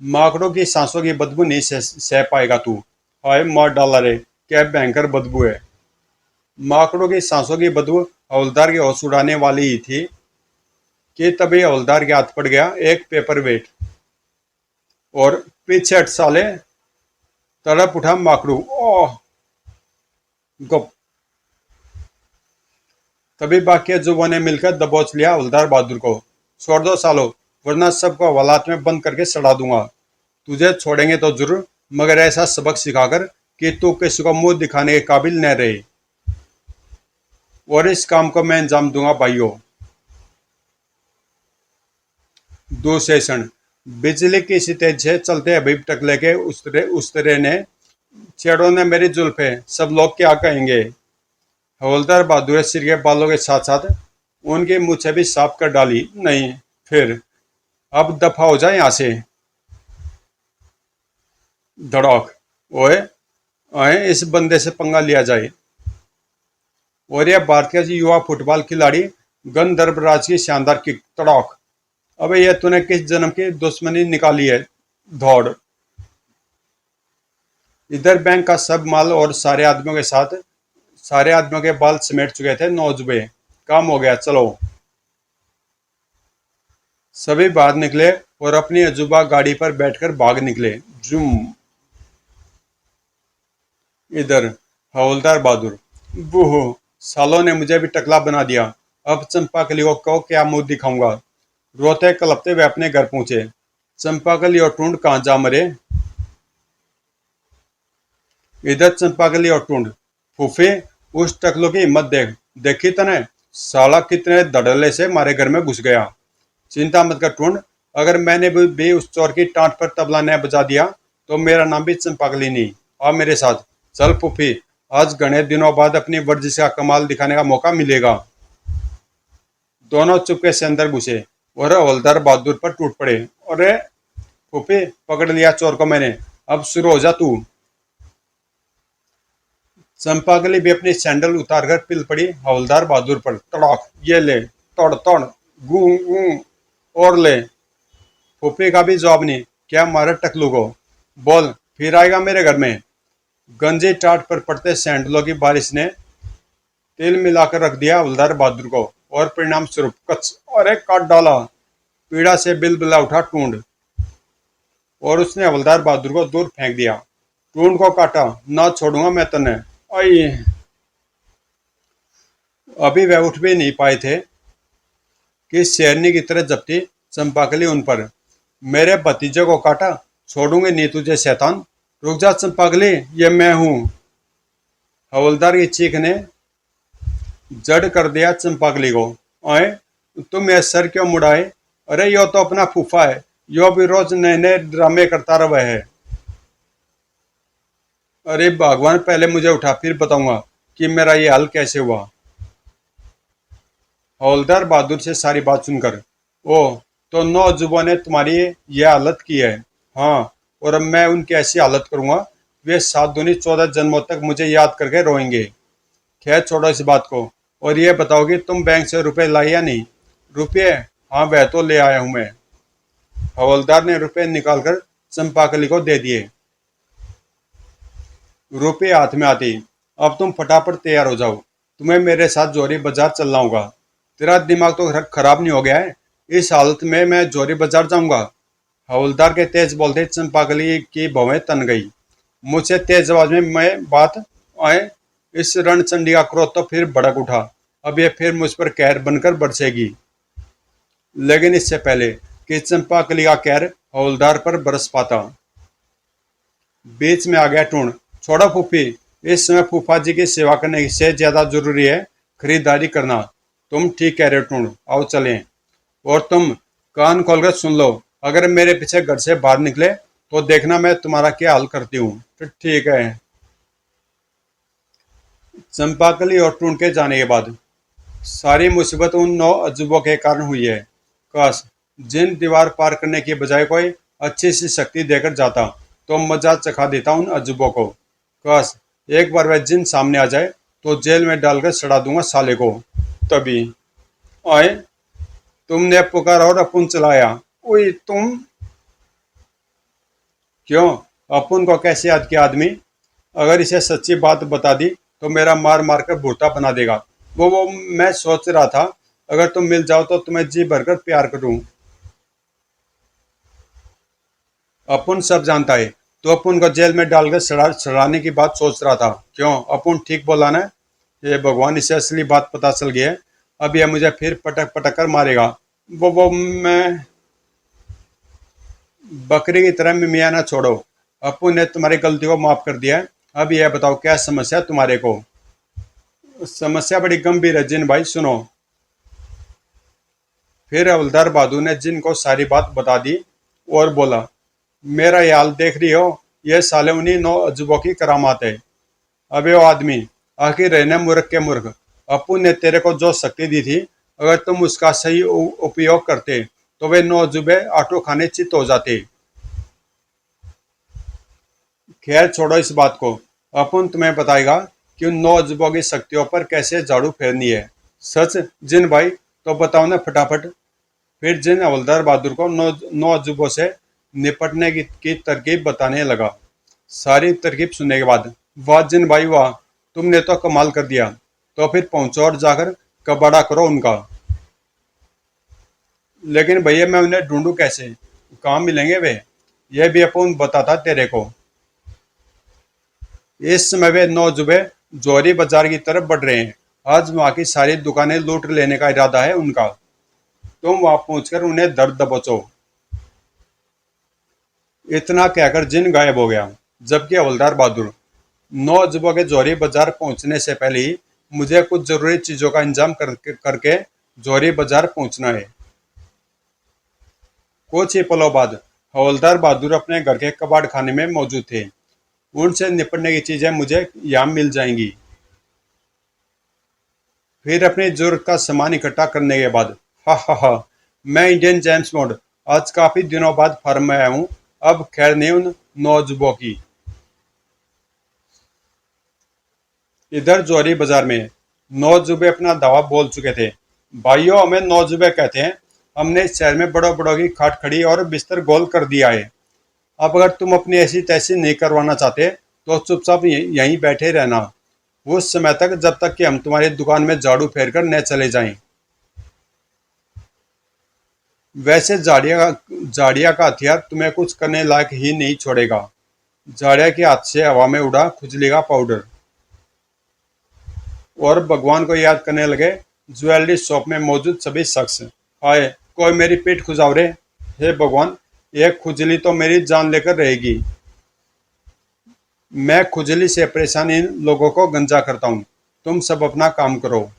माकड़ों की सांसों की बदबू नहीं सह पाएगा तू। हाय मार डाला रे, क्या भयंकर बदबू है। माकड़ों की सांसों की बदबू हवलदार के होश उड़ाने वाली ही थी कि तभी हवलदार के हाथ पड़ गया एक पेपर वेट और पीछे हट साले। तड़प उठा माकड़ू। ओह गुप। तभी बाकी अजूबों ने मिलकर दबोच लिया हवलदार बहादुर को। छोड़ दो सालो, वरना सबको हवालात में बंद करके सड़ा दूंगा। तुझे छोड़ेंगे तो जरूर, मगर ऐसा सबक सिखाकर कि तू किसी को मुंह दिखाने के काबिल न रहे। और इस काम को मैं अंजाम दूंगा भाइयों। दूसरे क्षण बिजली की सी तेज से चलते हबीब टकले के उस्तरे ने छेड़ों ने मेरी जुल्फे, सब लोग क्या कहेंगे। हवलदार बहादुर सिर के बालों के साथ साथ उनकी मूछें भी साफ कर डाली। नहीं, फिर अब दफा हो जाए यहां से। धड़ाक। ओए ओए, इस बंदे से पंगा लिया जाए। और यह भारतीय युवा फुटबॉल खिलाड़ी गंधर्व राज की शानदार किक। तड़ाक। अबे यह तूने किस जन्म की दुश्मनी निकाली है। दौड़। इधर बैंक का सब माल और सारे आदमियों के बाल समेट चुके थे नौजुबे। काम हो गया, चलो। सभी बाहर निकले और अपनी अजूबा गाड़ी पर बैठकर भाग निकले। जूम। इधर हवलदार बहादुर। बूह, सालों ने मुझे भी टकला बना दिया। अब चंपाकली को क्या मुंह दिखाऊंगा। रोते कलपते वे अपने घर पहुंचे। चंपाकली और टूंड कहाँ जा मरे। इधर चंपाकली और टूंड। फूफी, उस टकलो की हिम्मत देख, देखी तने, साला कितने धड़ल्ले से मारे घर में घुस गया। चिंता मत कर टूंड, अगर मैंने भी उस चोर की टांट पर तबला न बजा दिया तो मेरा नाम भी चंपाकली नहीं। आ मेरे साथ चल फूफी, आज घने दिनों बाद अपनी वर्जिश का कमाल दिखाने का मौका मिलेगा। दोनों चुपके से अंदर घुसे और हवलदार बहादुर पर टूट पड़े। अरे फूफी, पकड़ लिया चोर को मैंने, अब शुरू हो जा तू। चंपाकली भी अपनी सैंडल उतारकर पिल पड़ी हवलदार बहादुर पर। तड़ाक। ये ले, तोड़ तोड़, गू गू, और ले। फूफी का भी जवाब नहीं। क्या मारा टकलू को। बोल, फिर आएगा मेरे घर में। गंजी टाट पर पड़ते सैंडलों की बारिश ने तिल मिलाकर रख दिया हवलदार बहादुर को और परिणाम स्वरूप कच। अरे काट डाला। पीड़ा से बिलबिला उठा टूंड और उसने हवलदार बहादुर को दूर फेंक दिया। टूंड को काटा, ना छोड़ूंगा मैं तने। आई। अभी वह उठ भी नहीं पाए थे कि शेरनी की तरह जपटी चंपाकली उन पर। मेरे भतीजे को काटा, छोड़ूंगी नहीं तुझे शैतान। रुक जा चंपाकली, ये मैं हूं। हवलदार की चीख ने जड़ कर दिया चंपाकली को। आए, तुम ये सर क्यों मुड़ाए। अरे यो तो अपना फूफा है, यो भी रोज नए नए ड्रामे करता रहा है। अरे भगवान, पहले मुझे उठा, फिर बताऊंगा कि मेरा ये हाल कैसे हुआ। हवलदार बहादुर से सारी बात सुनकर, ओह, तो नौजुबान ने तुम्हारी ये हालत की है। हाँ, और अब मैं उनकी ऐसी हालत करूंगा, वे 7 दूनी 14 जन्मों तक मुझे याद करके रोएंगे। खैर छोड़ो इस बात को, और ये बताओ कि तुम बैंक से रुपए लाई या नहीं। रुपये? हाँ, वह तो ले आया हूं मैं। हवलदार ने रुपए निकालकर चंपाकली को दे दिए। रुपये हाथ में आती, अब तुम फटाफट तैयार हो जाओ, तुम्हें मेरे साथ जौहरी बाजार चलना होगा। तेरा दिमाग तो खराब नहीं हो गया है? इस हालत में मैं जौहरी बाजार जाऊंगा? हवलदार के तेज बोलते चंपाकली की भवें तन गई। मुझसे तेज आवाज में मैं बात आए, इस रणचंडी का क्रोध तो फिर भड़क उठा। अब ये फिर मुझ पर कहर बनकर बरसेगी। लेकिन इससे पहले कि चंपाकली का कहर हवलदार पर बरस पाता, बीच में आ गया टूण। छोड़ो फूफी, इस समय फूफा जी की सेवा करने से ज्यादा जरूरी है खरीदारी करना। तुम ठीक कह रहे हो टूण, आओ चलें। और तुम कान खोलकर सुन लो, अगर मेरे पीछे घर से बाहर निकले तो देखना मैं तुम्हारा क्या हाल करती हूँ। तो ठीक है। चंपाकली और टूण के जाने के बाद सारी मुसीबत उन 9 अजूबों के कारण हुई है। काश जिन दीवार पार करने की बजाय कोई अच्छी सी शक्ति देकर जाता तो मजा चखा देता उन अजूबों को। काश एक बार वह जिन सामने आ जाए तो जेल में डालकर सड़ा दूंगा साले को। तभी आए, तुमने पुकारा और अपुन चलाया। ओए तुम! क्यों? अपुन को कैसे याद किया आदमी? अगर इसे सच्ची बात बता दी तो मेरा मार मार कर भूटा बना देगा। वो मैं सोच रहा था, अगर तुम मिल जाओ तो तुम्हें जी भरकर प्यार करूं। अपुन सब जानता है, तो अपुन को जेल में डालकर सड़ाने की बात सोच रहा था। क्यों? अपुन ठीक बोला ना? ये भगवान, इसे असली बात पता चल गई है। अब यह मुझे फिर पटक पटक कर मारेगा। वो मैं बकरी की तरह मियाँ ना छोड़ो। अप्पू ने तुम्हारी गलती को माफ कर दिया है। अब यह बताओ क्या समस्या तुम्हारे को? समस्या बड़ी गंभीर है जिन भाई, सुनो। फिर हवलदार बहादुर ने जिन को सारी बात बता दी और बोला, मेरा ये हाल देख रही हो, ये साले उन्हीं 9 अजूबों की करामात है। अबे ओ आदमी, आखिर रहने मूर्ख के मूर्ख। अप्पू ने तेरे को जो शक्ति दी थी, अगर तुम उसका सही उपयोग करते तो वे 9 अजूबे आटो खाने चित हो जाते। खैर छोड़ो इस बात को, अपन तुम्हें बताएगा कि उन 9 अजूबों की शक्तियों पर कैसे झाड़ू फेरनी है। सच जिन भाई, तो बताओ ना फटाफट। फिर जिन हवलदार बहादुर को 9 अजूबों से निपटने की तरकीब बताने लगा। सारी तरकीब सुनने के बाद, वाह जिन भाई वाह, तुमने तो कमाल कर दिया। तो फिर पहुंचो और जाकर कबाड़ा करो उनका। लेकिन भैया मैं उन्हें ढूंढूं कैसे? कहाँ मिलेंगे वे? यह भी अपन बताता तेरे को। इस समय वे 9 जुबे जौहरी बाजार की तरफ बढ़ रहे हैं। आज वहां की सारी दुकानें लूट लेने का इरादा है उनका। तुम वहां पहुंचकर उन्हें दर्द दबोचो। इतना कहकर जिन गायब हो गया, जबकि हवलदार बहादुर, 9 अजूबों के जौहरी बाजार पहुंचने से पहले ही मुझे कुछ जरूरी चीजों का इंतजाम करके जौहरी बाजार पहुंचना है। कुछ ही पलों बाद हवलदार बहादुर अपने घर के कबाड़ खाने में मौजूद थे। उनसे निपटने की चीजें मुझे यहाँ मिल जाएंगी। फिर अपनी जरूरत का सामान इकट्ठा करने के बाद, हा हा हा, मैं इंडियन जेम्स बॉन्ड आज काफी दिनों बाद फार्म में आया हूँ। अब खैर नहीं उन 9 अजूबों की। इधर जौहरी बाजार में 9 अजूबे अपना दावा बोल चुके थे। भाइयों, हमें 9 अजूबे कहते हैं। हमने इस शहर में बड़ों बड़ों की खाट खड़ी और बिस्तर गोल कर दिया है। अब अगर तुम अपनी ऐसी तैसी नहीं करवाना चाहते तो चुपचाप यहीं बैठे रहना, उस समय तक जब तक कि हम तुम्हारी दुकान में झाड़ू फेर कर न चले जाएं। वैसे जाड़िया का हथियार तुम्हें कुछ करने लायक ही नहीं छोड़ेगा। जाड़िया के हाथ से हवा में उड़ा खुजली का पाउडर। और भगवान को याद करने लगे ज्वेलरी शॉप में मौजूद सभी शख्स। हाय, कोई मेरी पीठ खुजाओ रे। हे भगवान, एक खुजली तो मेरी जान लेकर रहेगी। मैं खुजली से परेशान इन लोगों को गंजा करता हूँ। तुम सब अपना काम करो।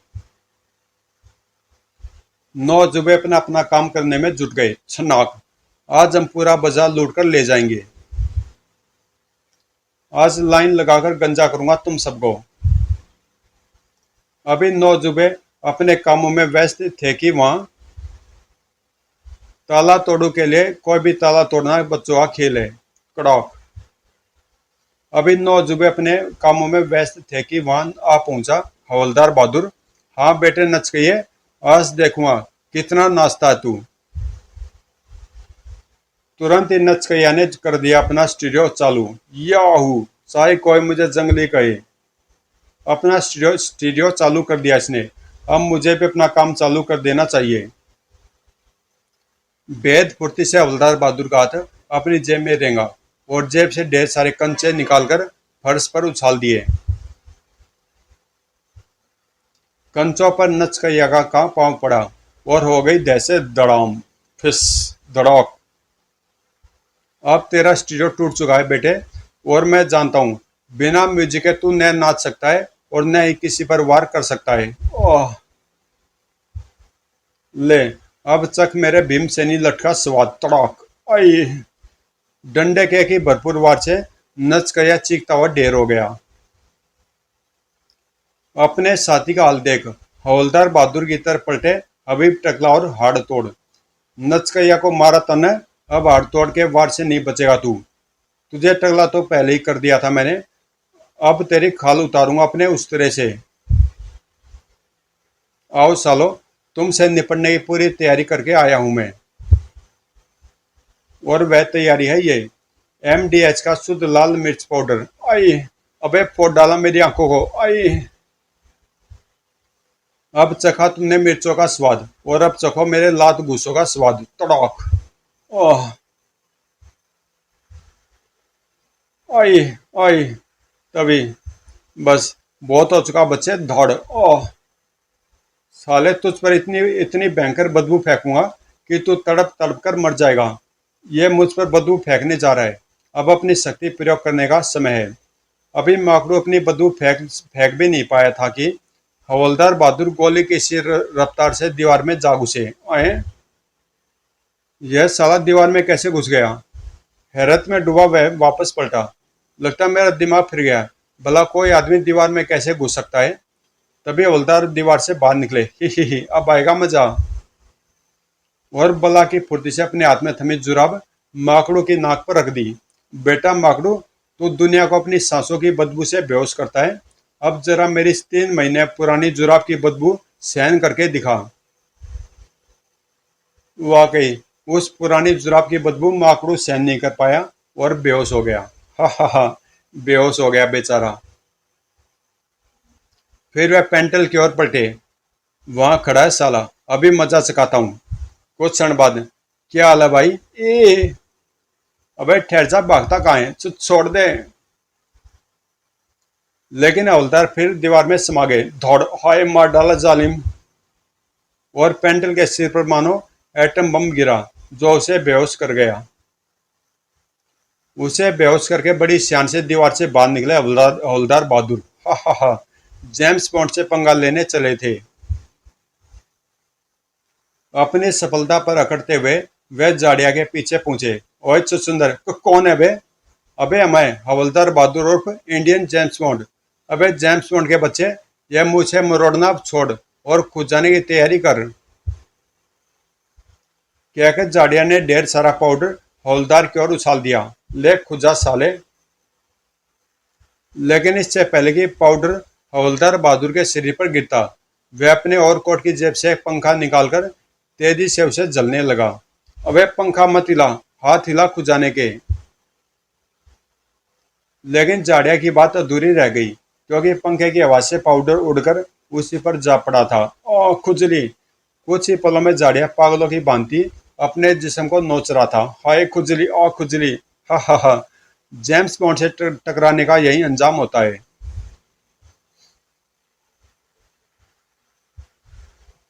9 जुबे अपना अपना काम करने में जुट गए। छनाक आज हम पूरा बाजार लूट कर ले जाएंगे। आज लाइन लगाकर गंजा करूंगा तुम सबको। अभी नौजुबे अपने कामों में व्यस्त थे कि वहां ताला तोड़ू के लिए कोई भी ताला तोड़ना बच्चों का खेल है। कड़ाक। अभी नौजुबे अपने कामों में व्यस्त थे कि वहां आ पहुंचा हवलदार बहादुर। हाँ बेटे नच गई है, आज देखूंगा कितना नाचता है तू। तुरंत ही नचकैया ने कर दिया अपना स्टूडियो चालू। याहू, चाहे कोई मुझे जंगली कहे। अपना स्टूडियो चालू कर दिया इसने। अब मुझे भी अपना काम चालू कर देना चाहिए। बेद फुर्ती से हवलदार बहादुर का हाथ अपनी जेब में रेंगा और जेब से ढेर सारे कंचे निकालकर फर्श पर उछाल दिए। कंचों पर नचकैया का पांव पड़ा और हो गई दहशत धड़ाम फिस धड़ाक। अब तेरा स्टूडियो टूट चुका है बेटे, और मैं जानता हूँ बिना म्यूजिक के तू न नाच सकता है और न ही किसी पर वार कर सकता है। ओह ले, अब चख मेरे भीमसेनी लठ का स्वाद। तड़ाक। आई। डंडे के की भरपूर वार से नचकैया चीखता हुआ ढेर हो गया। अपने साथी का हाल देख हवलदार बहादुर की तरफ पलटे हबीब टकला और हाड़ तोड़। नचकैया को मारा तने, अब हाड़ तोड़ के वार से नहीं बचेगा तू। तुझे टकला तो पहले ही कर दिया था मैंने, अब तेरी खाल उतारूंगा अपने उस्तरे से। आओ सालो, तुमसे निपटने की पूरी तैयारी करके आया हूं मैं। और वह तैयारी है ये MDH का शुद्ध लाल मिर्च पाउडर। आई। अबे फोड़ डाला मेरी आंखों को। आई। अब चखा तुमने मिर्चों का स्वाद और अब चखो मेरे लात घूसों का स्वाद। तड़ाक। ओह। आई। आई। तभी बस बहुत हो चुका बच्चे, धड़। ओह साले, तुझ पर इतनी इतनी भयंकर बदबू फेंकूंगा कि तू तड़प तड़प कर मर जाएगा। ये मुझ पर बदबू फेंकने जा रहा है, अब अपनी शक्ति प्रयोग करने का समय है। अभी माकड़ू अपनी बदबू फेंक फेंक भी नहीं पाया था कि हवलदार बहादुर गोली की सी रफ्तार से दीवार में जा घुसे। आए, यह साला दीवार में कैसे घुस गया? हैरत में डूबा वह वापस पलटा। लगता मेरा दिमाग फिर गया, भला कोई आदमी दीवार में कैसे घुस सकता है? तभी हवलदार दीवार से बाहर निकले। ही, अब आएगा मजा। और बला की फुर्ती से अपने हाथ में थमी जुराब माकड़ू की नाक पर रख दी। बेटा माकड़ू, तू दुनिया को अपनी सांसों की बदबू से बेहोश करता है, अब जरा मेरी 3 महीने पुरानी जुराब की बदबू सहन करके दिखा। वाकई उस पुरानी जुराब की बदबू माकड़ू सहन नहीं कर पाया और बेहोश हो गया। हा, बेहोश हो गया बेचारा। फिर वह पेंटल की ओर पलटे। वहां खड़ा है साला, अभी मजा चकाता हूँ। कुछ क्षण बाद, क्या हाल है भाई? ए अबे ठहर जा, भागता कहाँ है? छोड़ दे। लेकिन हवलदार फिर दीवार में समा गए। धौड़। हाय, मार डाला जालिम। और पेंटल के सिर पर मानो एटम बम गिरा जो उसे बेहोश कर गया। उसे बेहोश करके बड़ी शान से दीवार से बाहर निकले हवलदार बहादुर। हा, जेम्स बॉन्ड से पंगा लेने चले थे। अपनी सफलता पर अकड़ते हुए वे जाड़िया के पीछे पहुंचे। ओए चुचुंदर, कौन है बे? अबे मैं हवलदार बहादुर उर्फ इंडियन जेम्स बॉन्ड। अबे जेम्स बॉन्ड के बच्चे, यह मुझे मरोड़ना छोड़ और खुद जाने की तैयारी कर। कहकर जाड़िया ने ढेर सारा पाउडर हवलदार की ओर उछाल दिया। ले खुजा साले। लेकिन इससे पहले कि पाउडर हवलदार बहादुर के शरीर पर गिरता, वह अपने और कोट की जेब से एक पंखा निकालकर तेजी से उसे जलने लगा। अबे पंखा मत हिला, हाथ हिला खुजाने के। लेकिन जाड़िया की बात अधूरी रह गई, क्योंकि पंखे की आवाज से पाउडर उड़कर उसी पर जा पड़ा था। ओ खुजली। कुछ ही पलों में जाड़िया पागलों की भांति अपने जिस्म को नोच रहा था। हाय खुजली, ओ खुजली। हा, जेम्स बॉन्ड से टकराने का यही अंजाम होता है।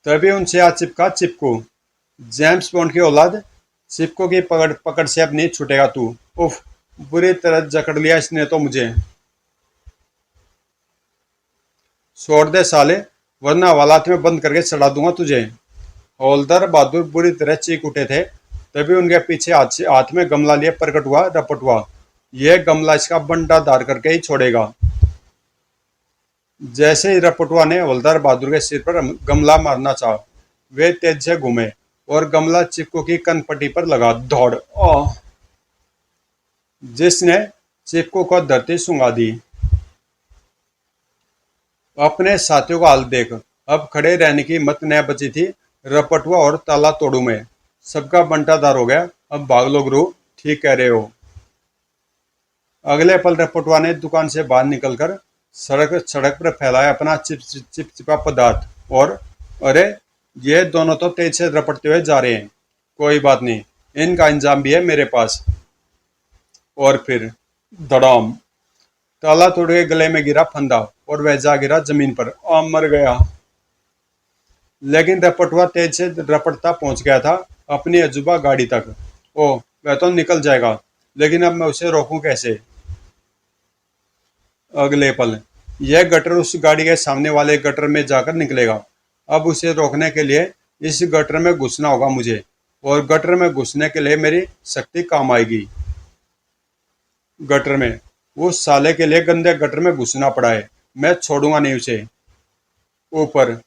तभी उनसे आ चिपका चिपकू। जेम्स बॉन्ड की औलाद, चिपकू की पकड़ पकड़ से अब नहीं छूटेगा तू। उफ, बुरी तरह जकड़ लिया इसने तो मुझे। छोड़ दे साले, वरना हवालात में बंद करके चढ़ा दूंगा तुझे। हवलदार बहादुर बुरी तरह चीख उठे थे। तभी उनके पीछे हाथ में गमला लिए प्रकट हुआ रपटुआ। यह गमला इसका बंटा धार करके ही छोड़ेगा। जैसे ही रपटुआ ने हवलदार बहादुर के सिर पर गमला मारना चाहा, वे तेज से घूमे और गमला चिपकू की कनपट्टी पर लगा। दौड़ जिसने चिपकू को धरती सुंगा दी। अपने साथियों का हाल देख अब खड़े रहने की हिम्मत न बची थी रपटुआ और ताला तोड़ू में। सबका बंटाधार हो गया। अब भाग लो गुरु, ठीक कह रहे हो। अगले पल रपटुआ ने दुकान से बाहर निकलकर सड़क पर फैलाया अपना चिपचिपा पदार्थ और अरे ये दोनों तो तेज से रपटते हुए जा रहे हैं। कोई बात नहीं, इनका इंजाम भी है मेरे पास। और फिर धड़ाम, ताला तोड़ के गले में गिरा फंदा और वह जा गिरा जमीन पर। मर गया। लेकिन रपटुआ तेज से रपटता पहुंच गया था अपनी अजूबा गाड़ी तक। वह तो निकल जाएगा, लेकिन अब मैं उसे रोकूं कैसे। अगले पल यह गटर उस गाड़ी के सामने वाले गटर में जाकर निकलेगा। अब उसे रोकने के लिए इस गटर में घुसना होगा मुझे, और गटर में घुसने के लिए मेरी शक्ति काम आएगी। गटर में उस साले के लिए गंदे गटर में घुसना पड़ा है, मैं छोड़ूंगा नहीं उसे। ऊपर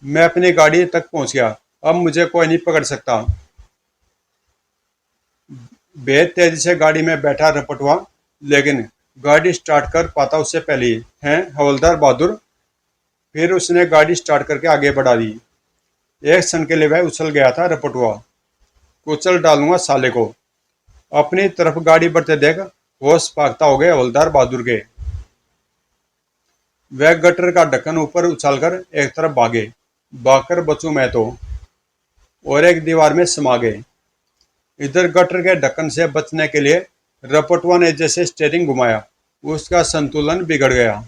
मैं अपनी गाड़ी तक पहुंच गया। अब मुझे कोई नहीं पकड़ सकता। बेहद तेजी से गाड़ी में बैठा रपटुआ, लेकिन गाड़ी स्टार्ट कर पाता उससे पहले ही है हवलदार बहादुर। फिर उसने गाड़ी स्टार्ट करके आगे बढ़ा दी। एक क्षण के लिए वह उछल गया था रपटुआ। कुचल डालूंगा साले को। अपनी तरफ गाड़ी बढ़ते देख होश भागता हो गए हवलदार बहादुर के। वह गटर का ढक्कन ऊपर उछालकर एक तरफ भागे। भागकर बचूं मैं तो, और एक दीवार में समा गए। इधर गटर के ढक्कन से बचने के लिए रपटुआ ने जैसे स्टीयरिंग घुमाया, उसका संतुलन बिगड़ गया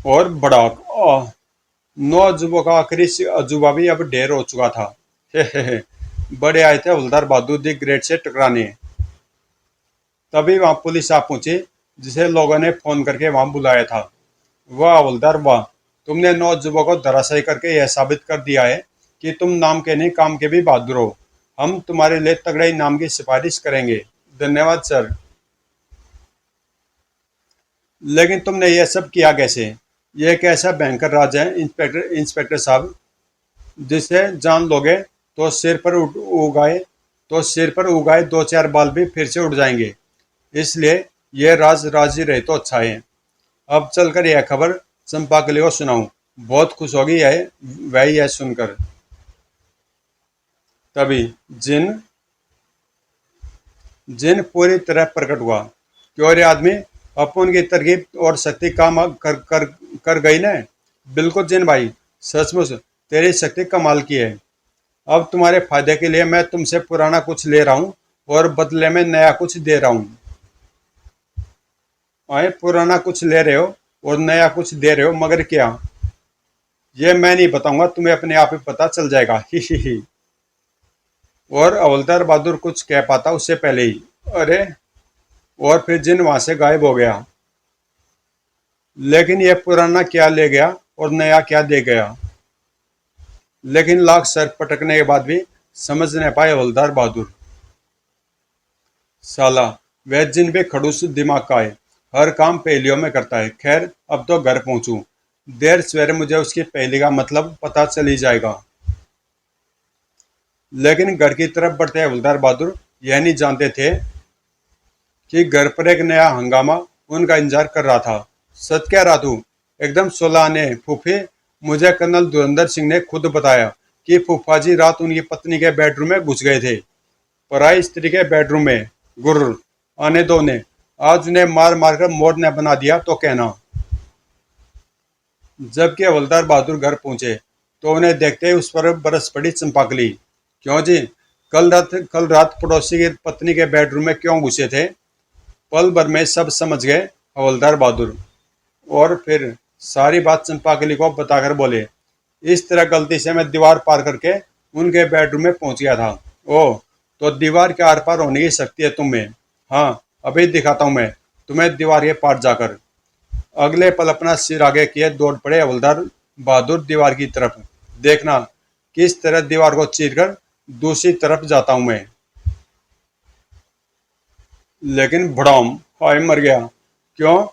और भड़ाक। नौ अजूबों का आखिरी अजूबा भी अब ढेर हो चुका था। हे बड़े आए थे हवलदार बहादुर दी ग्रेट से टकराने। तभी वहां पुलिस आ पहुंची, जिसे लोगों ने फोन करके वहां बुलाया था। वाह हवलदार वाह, तुमने 9 अजूबों को धराशायी करके यह साबित कर दिया है कि तुम नाम के नहीं काम के भी बहादुर हो। हम तुम्हारे लिए तगड़े इनाम की सिफारिश करेंगे। धन्यवाद सर। लेकिन तुमने यह सब किया कैसे? यह एक ऐसा भयंकर राज है इंस्पेक्टर साहब, जिसे जान लोगे तो सिर पर उगाए 2-4 बाल भी फिर से उड़ जाएंगे। इसलिए यह राज ही रहे तो अच्छा है। अब चलकर यह खबर चंपाकली को सुनाऊं, बहुत खुश होगी यह सुनकर। तभी जिन पूरी तरह प्रकट हुआ। क्यों रे आदमी, अपन की तरकीब और शक्ति काम कर गई ना? बिल्कुल जिन भाई, सचमुच तेरी शक्ति कमाल की है। अब तुम्हारे फायदे के लिए मैं तुमसे पुराना कुछ ले रहा हूँ और बदले में नया कुछ दे रहा हूँ। पुराना कुछ ले रहे हो और नया कुछ दे रहे हो, मगर क्या? ये मैं नहीं बताऊंगा, तुम्हें अपने आप ही पता चल जाएगा। ही। और हवलदार बहादुर कुछ कह पाता उससे पहले ही अरे, और फिर जिन वहां से गायब हो गया। लेकिन यह पुराना क्या ले गया और नया क्या दे गया? लेकिन लाख सर पटकने के बाद भी समझ नहीं पाए हवलदार बहादुर। साला वह जिन भी खड़ूस दिमाग का है, हर काम पहेलियों में करता है। खैर अब तो घर पहुंचूं, देर सवेरे मुझे उसकी पहेली का मतलब पता चल ही जाएगा। लेकिन घर की तरफ बढ़ते हवलदार बहादुर यह नहीं जानते थे कि घर पर एक नया हंगामा उनका इंतजार कर रहा था। सच कह रहा तू? एकदम सोलह आने फूफी, मुझे कर्नल धुरंधर सिंह ने खुद बताया कि फूफा जी रात उनकी पत्नी के बेडरूम में घुस गए थे। पराई स्त्री के बेडरूम में। गुर्र आने दो ने, आज उन्हें मार मार कर मोर ने बना दिया तो कहना। जबकि हवलदार बहादुर घर पहुंचे तो उन्हें देखते ही उस पर बरस पड़ी चंपाकली। क्यों जी, कल रात पड़ोसी की पत्नी के बेडरूम में क्यों घुसे थे? पल भर में सब समझ गए हवलदार बहादुर, और फिर सारी बात चंपाकली को बताकर बोले, इस तरह गलती से मैं दीवार पार करके उनके बेडरूम में पहुंच गया था। ओह, तो दीवार के आर पार होने की शक्ति है तुम्हें? हाँ, अभी दिखाता हूं मैं तुम्हें दीवार के पार जाकर। अगले पल अपना सिर आगे किए दौड़ पड़े हवलदार बहादुर दीवार की तरफ। देखना किस तरह दीवार को चीरकर दूसरी तरफ जाता हूं मैं, लेकिन भड़ाम, हाय मर गया। क्यों?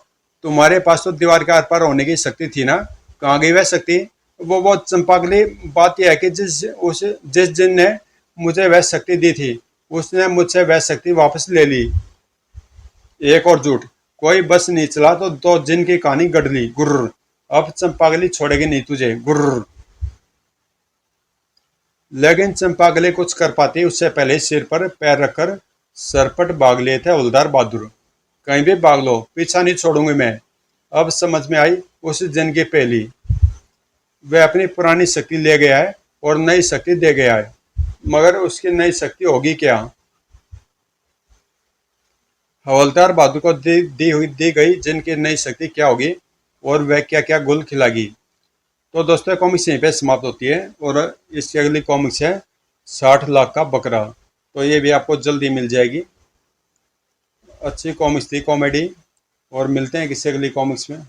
तुम्हारे पास तो दीवार के आर पार होने की शक्ति थी ना, कहाँ गई वह शक्ति? वो चंपाकली, बात यह है कि जिस जिन ने मुझे वह शक्ति दी थी, उसने मुझसे वह शक्ति वापस ले ली। एक और झूठ, कोई बस नहीं चला तो जिन की कहानी गढ़ ली। गुर्र, अब चंपाकली छोड़ेगी नहीं तुझे, गुर्र। लेकिन चंपाकली कुछ कर पाती उससे पहले सिर पर पैर रखकर सरपट भाग लिए थे हवलदार बहादुर। कहीं भी भाग लो, पीछा नहीं छोड़ूंगी मैं। अब समझ में आई उस जिन की पहली, वह अपनी पुरानी शक्ति ले गया है और नई शक्ति दे गया है, मगर उसकी नई शक्ति होगी क्या? हवलदार बहादुर को दी गई जिनकी नई शक्ति क्या होगी और वह क्या क्या गुल खिलागी। तो दोस्तों कॉमिक्स यहीं पे समाप्त होती है और इसकी अगली कॉमिक्स है 60 लाख का बकरा। तो ये भी आपको जल्दी मिल जाएगी। अच्छी कॉमिक्स थी, कॉमेडी। और मिलते हैं किसी अगली कॉमिक्स में।